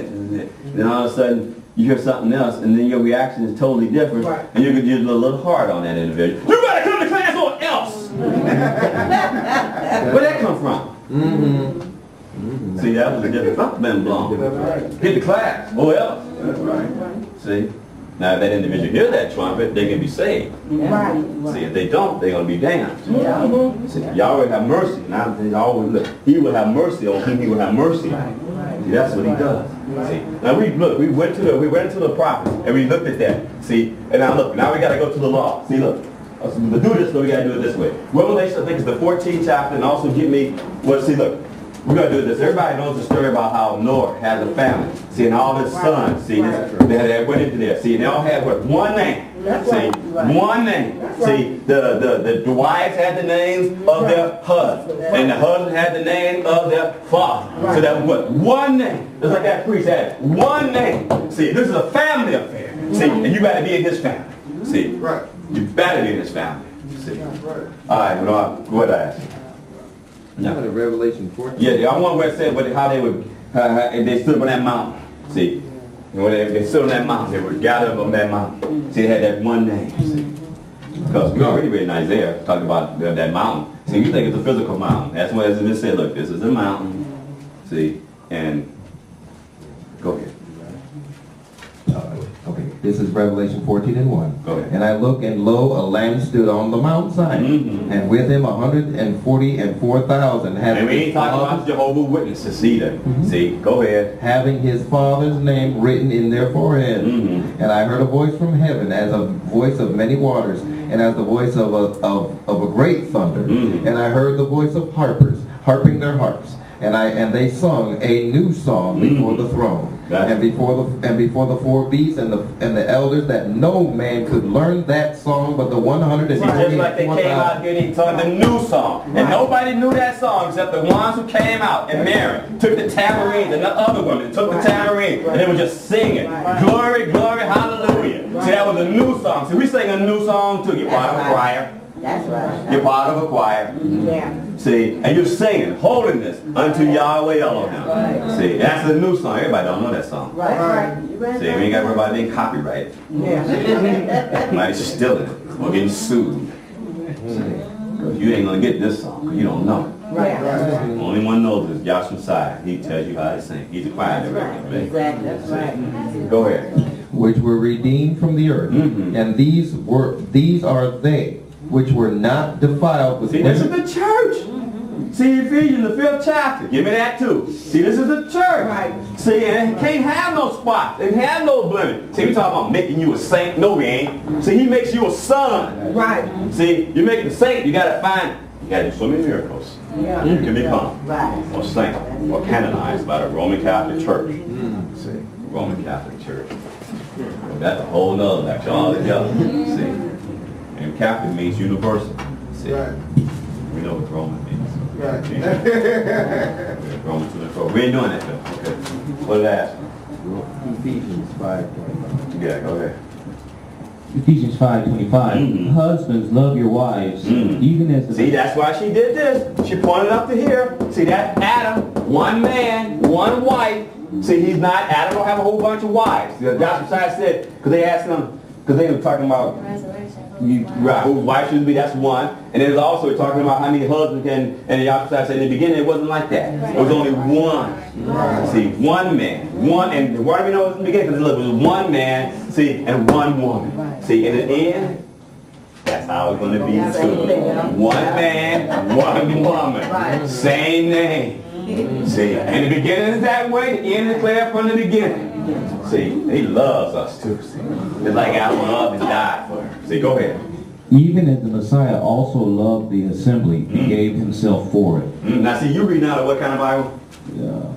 it. Then all of a sudden, you hear something else, and then your reaction is totally different, Right. and you could get a little hard on that individual. You better come to class or else! Where'd that come from? See, that was a different trumpet been blown. Hit the class, or else. See? Now, if that individual hear that trumpet, they can be saved. Right. See, if they don't, they're going to be damned. Yeah. See, Yahweh have mercy. Now, they always look. He will have mercy on whom he will have mercy. See, that's what he does. See, now we went to the prophet and we looked at that. See, and now look, now we got to go to the law. See, look, to do this, we got to do it this way. Revelation, I think, is the 14th chapter, and also give me see, look. We're going to do this. Everybody knows the story about how Noah has a family. See, and all his sons, see, they went into there. See, and they all had what? One name. See, one name. See, the wives had the names of their husbands, and the husband had the name of their father. So that was what? One name. Just like that priest had one name. See, this is a family affair. See, and you got to be in his family. See, you better be in his family. See. All right, well, go ahead, I ask you. No. Revelation 14. Yeah, I want where it said how they would, and they stood on that mountain. See, and when they stood on that mountain, they would gather up on that mountain. See, they had that one name. See, because we already read in Isaiah talking about that mountain. See, you think it's a physical mountain. That's why it said, look, this is a mountain. See, and go ahead. Okay, this is Revelation 14 and 1. Go ahead. And I looked, and lo, a lamb stood on the mountainside, and with him 144,000 And we ain't talking about Jehovah's Witnesses either. See, go ahead. having his father's name written in their foreheads. And I heard a voice from heaven, as a voice of many waters, and as the voice of a great thunder. And I heard the voice of harpers, harping their harps. And they sung a new song before the throne, and before the four beasts and the elders, that no man could learn that song but the 144,000. Just like they came out here and they sung the new song. And nobody knew that song except the ones who came out. And Mary took the tambourines, and the other women took the tambourines, and they were just singing. Glory, glory, hallelujah. See, that was a new song. See, we sing a new song too. You're part of a choir. That's right. You're part of a choir. Yeah. See, and you're singing holiness unto Yahweh Elohim. See, that's the new song. Everybody don't know that song. Right. See, we ain't got everybody being copyrighted. Yeah. Somebody's stealing it or getting sued. See, 'cause you ain't gonna get this song because you don't know it. Right. The only one knows is Joshua Messiah. He tells you how to sing. He's a choir director. Exactly. That's right. Go ahead. Which were redeemed from the earth, and these are they which were not defiled with See, this is women. the church. See, Ephesians, the 5th chapter. Give me that too. See, this is the church. Right. See, and it can't have no spots. It can't have no blemish. See, we talking about making you a saint. No, we ain't. See, he makes you a son. Right. See, you make a saint, you gotta do so many miracles. Yeah. You can become Right. a saint or canonized by the Roman Catholic Church. See, Roman Catholic Church. That's a whole nother lecture altogether. See, and Catholic means universal. See, we know what Roman means. Roman to the cross. We ain't doing that though. Okay. What did I ask? Ephesians 5. Yeah, go ahead. Ephesians 5:25. Husbands, love your wives, even as the See, that's why she did this. She pointed up to here. See, that Adam, one man, one wife. See, he's not, Adam don't have a whole bunch of wives. Joshua said, because they asked him, because they were talking about, Resurrection. Right, whose wife should be, that's one. And then it's also talking about how many husbands can, and Yahshua said in the beginning it wasn't like that. It was only one. See, one man. One, and why do we know it was in the beginning? Because look, it was one man, see, and one woman. See, in the end, that's how it's going to be too. One man, one woman. Same name. See, in the beginning is that way, the end is clear from the beginning. See, he loves us too. See, it's like our love and died for her. See, go ahead. Even as the Messiah also loved the assembly and gave himself for it. Now, see, you read out what kind of Bible?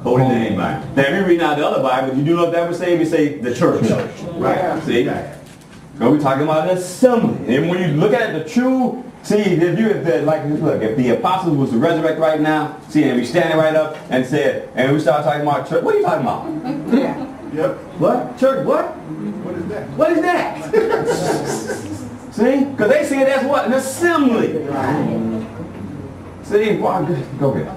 Holy Name Bible. Now, if you read out the other Bible, you do know what that would say? We say the church. Right. See? So we're talking about an assembly. And when you look at it, the true, see, if the apostles was to resurrect right now, see, and we standing right up and said, and we start talking about church, what are you talking about? Yep. What? Church, what? What is that? What is that? See? Because they see it as what? An assembly. See? Go ahead.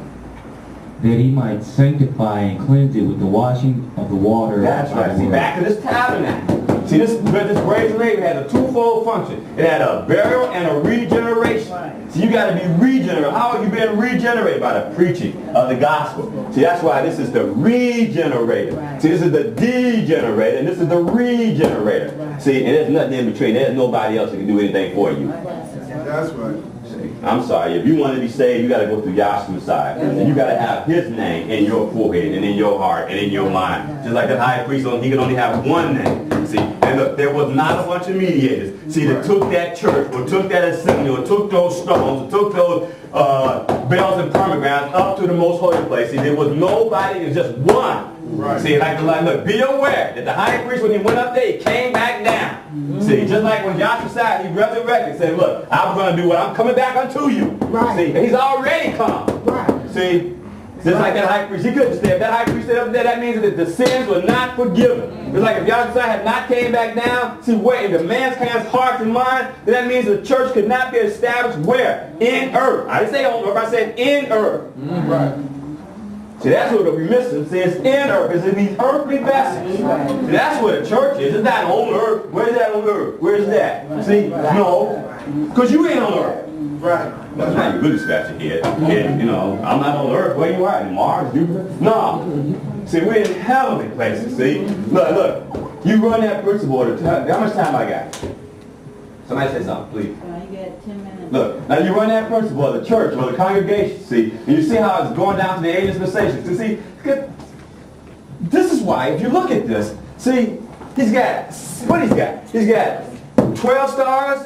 That he might sanctify and cleanse it with the washing of the water. That's right. See, back to this tabernacle. See, this brazen laver had a twofold function. It had a burial and a regeneration. So you got to be regenerated. How have you been regenerated? By the preaching of the gospel. See, that's why this is the regenerator. See, this is the degenerator, and this is the regenerator. See, and there's nothing in between. There's nobody else that can do anything for you. That's right. I'm sorry, if you want to be saved, you got to go through Yahshua's side. And you got to have his name in your forehead and in your heart and in your mind. Just like the high priest, he can only have one name. See, and look, there was not a bunch of mediators. See, that took that church or took that assembly or took those stones or took those bells and pomegranates up to the most holy place. See, there was nobody, it was just one. Right. See, look, be aware that the high priest, when he went up there, he came back down. See, just like when Joshua said, he resurrected, said, look, I'm going to do what I'm coming back unto you. Right. See, he's already come. Right. See, just like that high priest, he couldn't stay. If that high priest stayed up there, that means that the sins were not forgiven. It's like if Yahshua had not came back down, see, where in the man's hands, heart, and mind, then that means the church could not be established where? In earth. I didn't say on earth, I said in earth. Right. See, that's what we're missing. See, it's in earth. It's in these earthly vessels. See, that's where the church is. It's not on earth. Where's that on earth? Where's that? See, no. Because you ain't on earth. Right. That's how you really scratch your head. And, you know, I'm not on earth. Where you are? In Mars? Jupiter? No. See, we're in heavenly places. See? Look. You run that principle. How much time I got? Somebody say something, please. You got 10 minutes. Look, now you run that principle of the church or the congregation, see, and you see how it's going down to the age dispensation. So see, this is why, if you look at this, see, he's got, what he's got? He's got 12 stars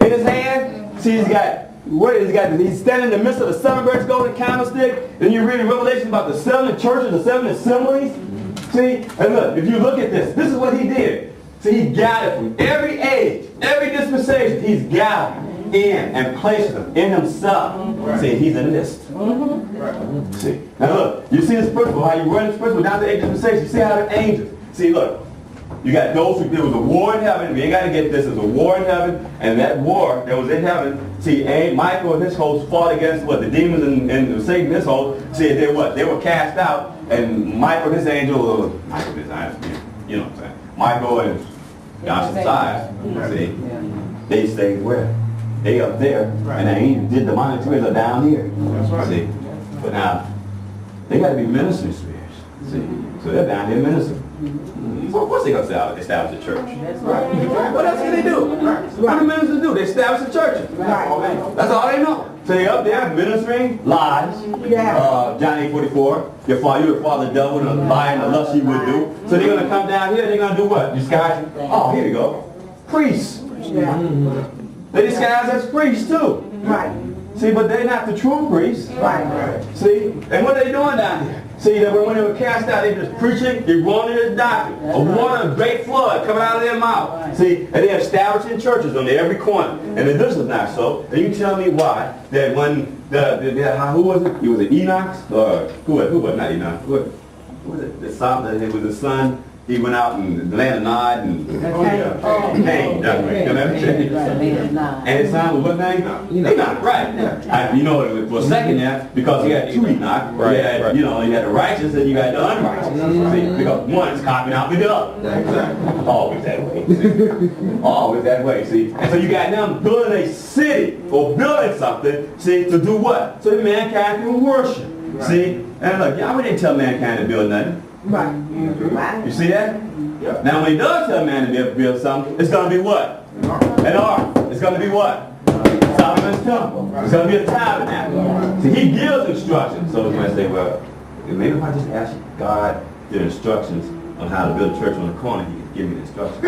in his hand. See, he's got, he's standing in the midst of the seven great golden candlestick. Then you read in Revelation about the seven churches, the seven assemblies. See, and look, if you look at this is what he did. See, he gathered from every age, every dispensation, he's gathered in and placed them in himself. Right. See, he's in this. Right. See, now look, you see this principle, how you run this principle down to the age dispensation. You see how the angels, see, look, you got those who, there was a war in heaven. We ain't got to get this. There's a war in heaven, and that war that was in heaven, see, Michael and his host fought against what? The demons and Satan and his host. See, they what? They were cast out, and Michael and his angel, you know what I'm saying? Michael and Yahshua's eyes, see, they stayed where? They up there, and the angels did demonic spirits are down here. That's right. See, but now, they got to be ministering spirits. See, so they're down here ministering. So of course they're going to establish a church. That's right. What else can they do? What do ministers do? They establish a church. That's all they know. So they're up there ministering lies. John 8:44. You're the father devil and a lie and the lust you would do. So they're going to come down here. They're going to do what? Disguise. Oh, here we go. Priests. They disguise as priests too. Right. See, but they're not the true priests. Right. See, and what are they doing down here? See, that when they were cast out, they were just preaching erroneous doctrine. A water, a great flood coming out of their mouth. See, and they're establishing churches on every corner. And if this is not so, then you tell me why that when who was it? It was Enoch, or who was not Enoch? Who was it? The son. It was the son he went out in the land of Nod and Cain, that's right. You know what I'm saying? And his son was what name? Enoch, right. You know, for a second there, because he had two Enoch. Right, You had, right. you know, you had the righteous and you had the unrighteous. See, because one is copying out the other. Always that way. See? Always that way, see. And so you got them building a city or building something, see, to do what? So that mankind can worship. See? And look, Yahweh didn't tell mankind to build nothing. Right. You see that? Now when he does tell man to build something, it's going to be what? An ark. It's going to be what? Solomon's temple. It's going to be a tabernacle. See, he gives instructions. So you might say, well, maybe if I just ask God the instructions on how to build a church on the corner, he can give me the instructions.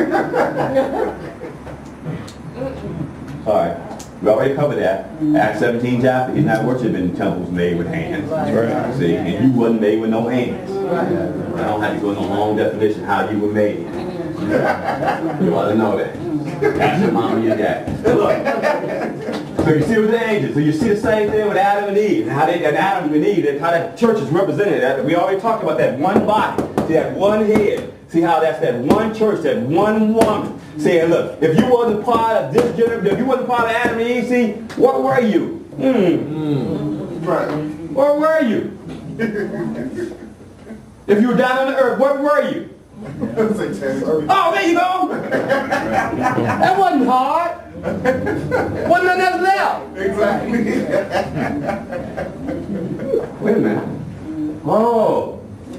All right. We already covered that. Acts 17 chapter, he's not worshiping in temples made with hands. Right. See, and you wasn't made with no hands. I don't have to go into a long definition how you were made. You ought to know that. That's your mom and your dad. Look. So you see with the angels, so you see the same thing with Adam and Eve, and how they, and Adam and Eve, how that church is represented. We already talked about that one body, see that one head. See how that's that one church, that one woman. See, and look, if you wasn't part of this generation, if you wasn't part of Adam and Eve, see, what were you? Where were you? If you were down on the earth, what were you? Oh, there you go. That wasn't hard. Wasn't nothing else left. Exactly. Wait a minute. Oh.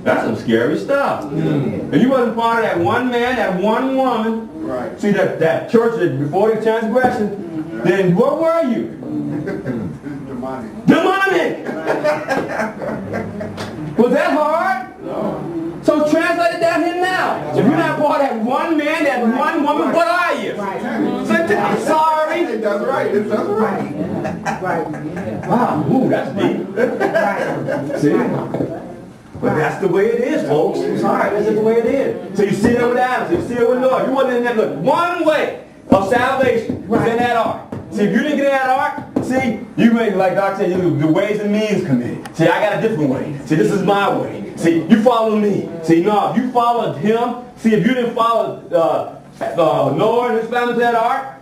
That's some scary stuff. If you wasn't part of that one man, that one woman, Right. see that church that before the transgression, then what were you? Demonic. Demonic! Was that hard? No. So translate it down here now. If you're not part of that one man, that one woman, what are you? I'm sorry. That's right. That's right. Wow, ooh, that's deep. See? But that's the way it is, folks. I'm sorry, that's just the way it is. So you see it with Adam, so you see it with Noah. You wasn't in that, look, one way of salvation was in that ark. See, if you didn't get in that ark, see, you made, like Doc said, the ways and means committee. See, I got a different way. See, this is my way. See, you follow me. See, no, if you followed him, see, if you didn't follow Noah and his family to that ark,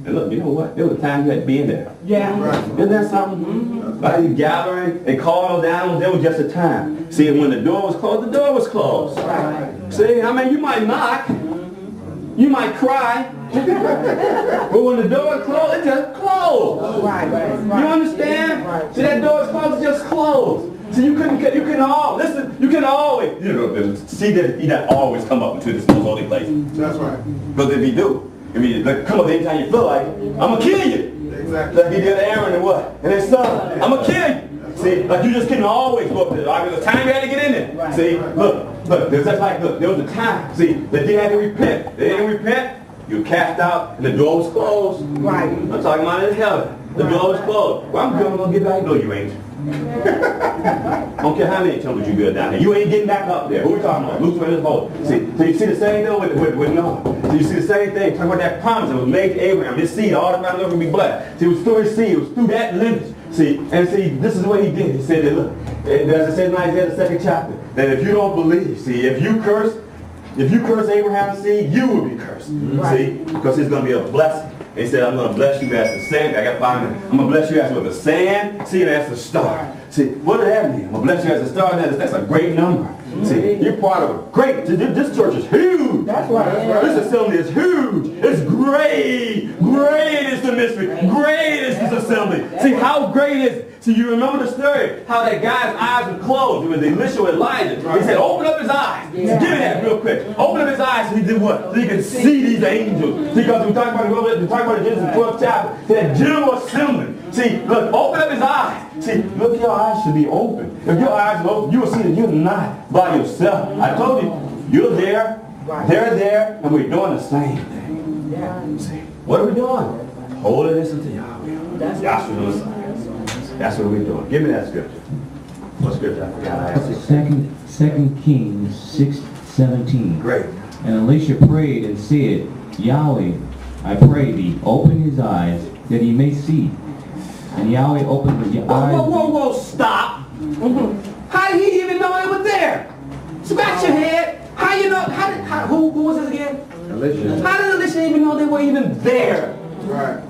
and look, you know what? There was a time you had to be in there. Yeah. Isn't that something? By you gathering and calling those animals, there was just a time. See, when the door was closed, the door was closed. Right. See, I mean, you might knock, you might cry, but when the door is closed, it just closed. Right. You understand? See, that door is closed, it just closed. So you couldn't always, you know, see that he doesn't always come up into this most holy place. That's right. Because if he do, I mean, like, come up anytime you feel like it, I'm going to kill you. Exactly. Like he did Aaron and what? And his son. I'm going to kill you. See, like you just couldn't always go up there. Like, there's a time you had to get in there. Right. See, look, there's just like, look, there was a time, see, that they had to repent. They didn't repent, you were cast out, and the door was closed. Right. I'm talking about in heaven. The door was closed. Well, I'm going to get back. No, you ain't. I don't care how many temples you build down there. You ain't getting back up there. Who we talking about? Lucifer and his holy. See, so you see the same thing with Noah. So you see the same thing. Talking about that promise that was made to Abraham. His seed, all the family will be blessed. See, it was through his seed. It was through that lineage. See, and see, this is what he did. He said that, look, as it says in Isaiah, the 2nd chapter, that if you don't believe, see, if you curse Abraham's seed, you will be cursed. See, because it's going to be a blessing. He said, I'm going to bless you as the sand. I got to find it. I'm going to bless you as with the sand, see, and as the star. See, what does that mean? I'm going to bless you as a star. That's a great number. See, you're part of a great, this church is huge. That's right. This assembly is huge. It's great. Great is the mystery. Great is this assembly. See, how great is it? See, you remember the story, how that guy's eyes were closed. It was Elisha with Elijah. He said, open up his eyes. So give me that real quick. Open up his eyes so he did what? So he could see these angels. See, because we talk about Genesis 12th chapter, that general assembly. See, look, open up his eyes. See, look, your eyes should be open. If your eyes are open, you will see that you're not by yourself. I told you, you're there, they're there, and we're doing the same thing. See, what are we doing? Holiness unto Yahweh. Yahshua the Messiah. That's what we're doing. Give me that scripture. What scripture? I forgot. I asked you. 2 Kings 6:17. Great. And Elisha prayed and said, Yahweh, I pray thee, open his eyes, that he may see. And Yahweh opened his eyes. Whoa, stop. How did he even know it was there? Scratch your head. How you know Alicia. How did Elisha even know they were even there? Right.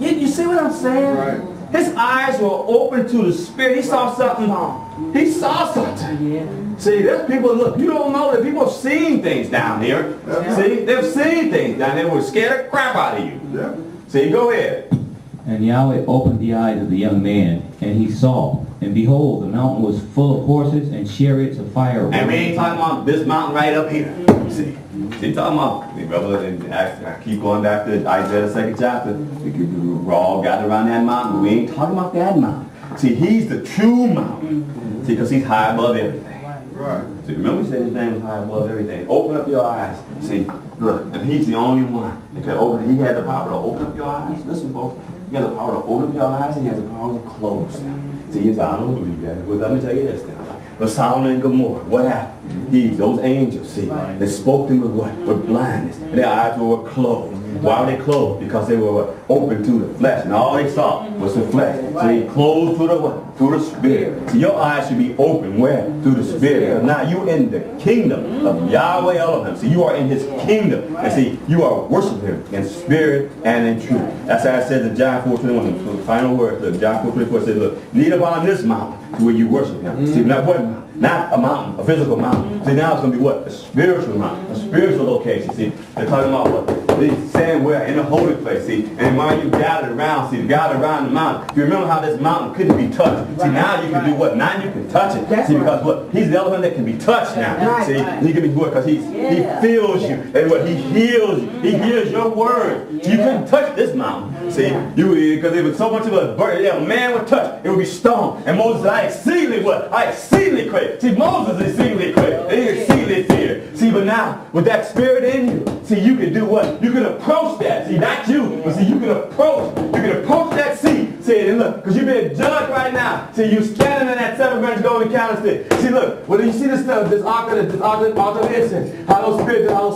You see what I'm saying? Right. His eyes were open to the Spirit. He saw something. He saw something. Yeah. See, there's people, look, you don't know that people have seen things down here. See, they've seen things down there that would scare the crap out of you. Yeah. See, go ahead. And Yahweh opened the eyes of the young man, and he saw, and behold, the mountain was full of horses and chariots of fire. And we ain't talking about this mountain right up here. See, talking about, brother, and I keep going back to Isaiah the 2nd chapter. We're all gathered around that mountain. We ain't talking about that mountain. See, he's the true mountain. See, because he's high above everything. Right. See, remember we said his name was high above everything. Open up your eyes. See, look, and he's the only one that can open. He had the power to open up your eyes. Listen, folks. He has the power to open up your eyes, and he has the power to close them. See, I don't believe that. Well, let me tell you this now. But Solomon and Gomorrah, what happened? Those angels, see, they spoke to them with what? With blindness. And their eyes were closed. Why were they closed? Because they were open to the flesh. And all they saw was the flesh. So he closed through the what? Through the Spirit. So your eyes should be open where? Through the Spirit. Because now you're in the kingdom of Yahweh Elohim. So you are in his kingdom. And see, you are worshiping him in spirit and in truth. That's how it says in John 4:21. The final word, look, John 4:24 says, look, lead upon this mountain where you worship him. See, not what mountain? Not a mountain, a physical mountain. See, now it's going to be what? A spiritual mountain, a spiritual location. See, they're talking about what? They're saying we're in a holy place. See, and while you gathered around, see, gathered around the mountain. You remember how this mountain couldn't be touched. See, now you can do what? Now you can touch it. See, because what? He's the Elohim that can be touched now. See, he can be what? Because he fills you. And what? He heals you. He hears your word. You couldn't touch this mountain. See, because it was so much of a burden. Yeah, a man would touch, it would be stone. And Moses said, I exceedingly what? I exceedingly crave. See, Moses exceedingly crave. He exceedingly feared. See, but now, with that spirit in you, see, you can do what? You can approach that. See, not you, but see, you can approach that seat. See, and look, because you're being judged right now. See, you standing in that 7-branch golden candlestick. See, look, when you see this stuff, this ark of incense, how those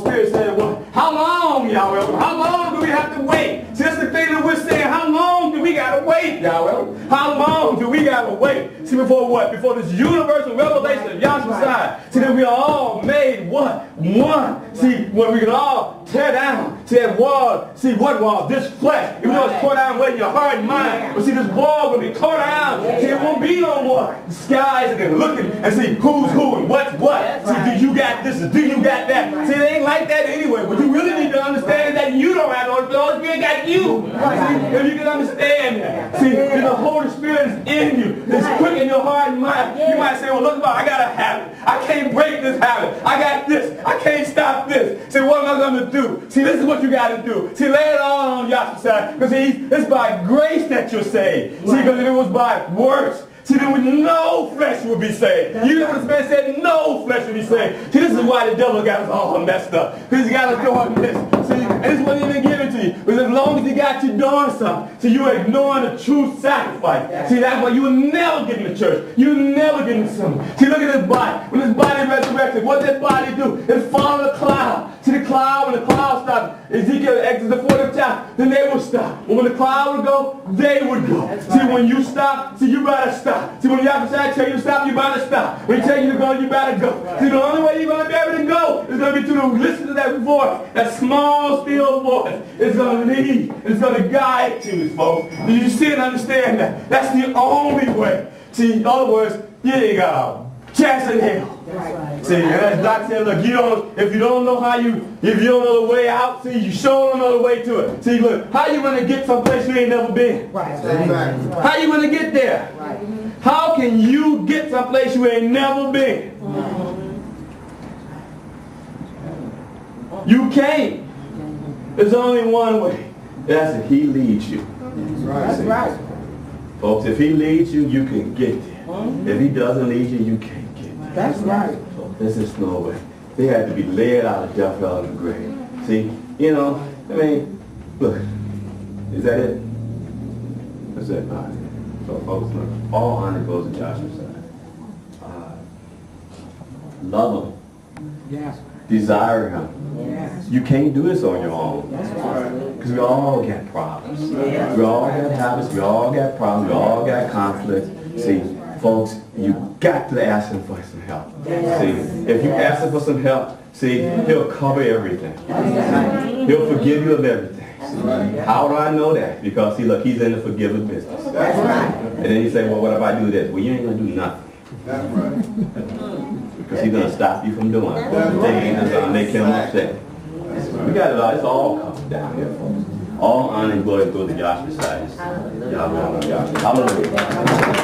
spirits said, well, how long, Yahweh? How long do we have to wait? See, that's the thing that we're saying. How long do we got to wait, Yahweh? How long do we got to wait? See, before what? Before this universal revelation of Yahshua side. See, that we are all made what? One. See, when we can all tear down. See, that wall. See, what wall? This flesh. Even though it's tore down where your heart and mind. But see, this wall will be tore down. See, it won't be no more. The skies are looking and see who's who and what's what. See, do you got this or do you got that? See, it ain't like that anyway. But you really need to understand that you don't have the Holy Spirit got you. See, if you can understand that. See, if the Holy Spirit is in you, it's quick in your heart and mind. You might say, well, look about, I got a habit. I can't break this habit. I got this. I can't stop this. See, what am I going to do? See, this is what you got to do. See, lay it all on Yahshua's side. Because it's by grace that you're saved. See, because if it was by works, see, there would no flesh would be saved. You know what this man said? No flesh would be saved. See, this is why the devil got us all messed up. Because he got us doing this. See, and this is what he didn't give it to you. Because as long as he got you doing something, see, you're ignoring the true sacrifice. See, that's why you will never get in the church. You will never get in the something. See, look at this body. When this body resurrected, what did that body do? It followed the cloud. See, the cloud, when the cloud stopped, Ezekiel, Exodus, the 40th chapter, then they would stop. But when the cloud would go, they would go. See, when you stop, see, you better stop. See, when Yahweh tell you to stop, you better stop. When he tell you to go, you better go. See, the only way you're going to be able to go is going to be to listen to that voice, that small, still voice. It's going to lead. It's going to guide you, folks. Do you see and understand that? That's the only way. See, in other words, you ain't got a chance in hell. See, and as Doc said, look, if you don't know if you don't know the way out, see, you sure don't know the way to it. See, look, how you going to get someplace you ain't never been? How you going to get there? How can you get someplace you ain't never been? You can't. There's only one way. That's if he leads you. That's right. Folks, if he leads you, you can get there. If he doesn't lead you, you can't get there. That's right. So this is no way. They had to be led out of death, out of the grave. See, you know, I mean, look, is that it? That's it, right? So folks, look, all honor goes to Joshua's side. Love him. Yes. Desire him. Yes. You can't do this on your own. That's right. Because we all got problems. Yes. We all got habits. We all got problems. We all got conflicts. See, folks, you got to ask him for some help. Yes. See, if you ask him for some help, See, he'll cover everything. He'll forgive you of everything. How do I know that? Because see, look, he's in the forgiving business. And then you say, well, what if I do this? Well, you ain't going to do nothing. Because he's going to stop you from doing it. The thing ain't just going to make him upset. We got it all. It's all covered down here, folks. All honor and glory goes to Yahshua Messiah. Hallelujah.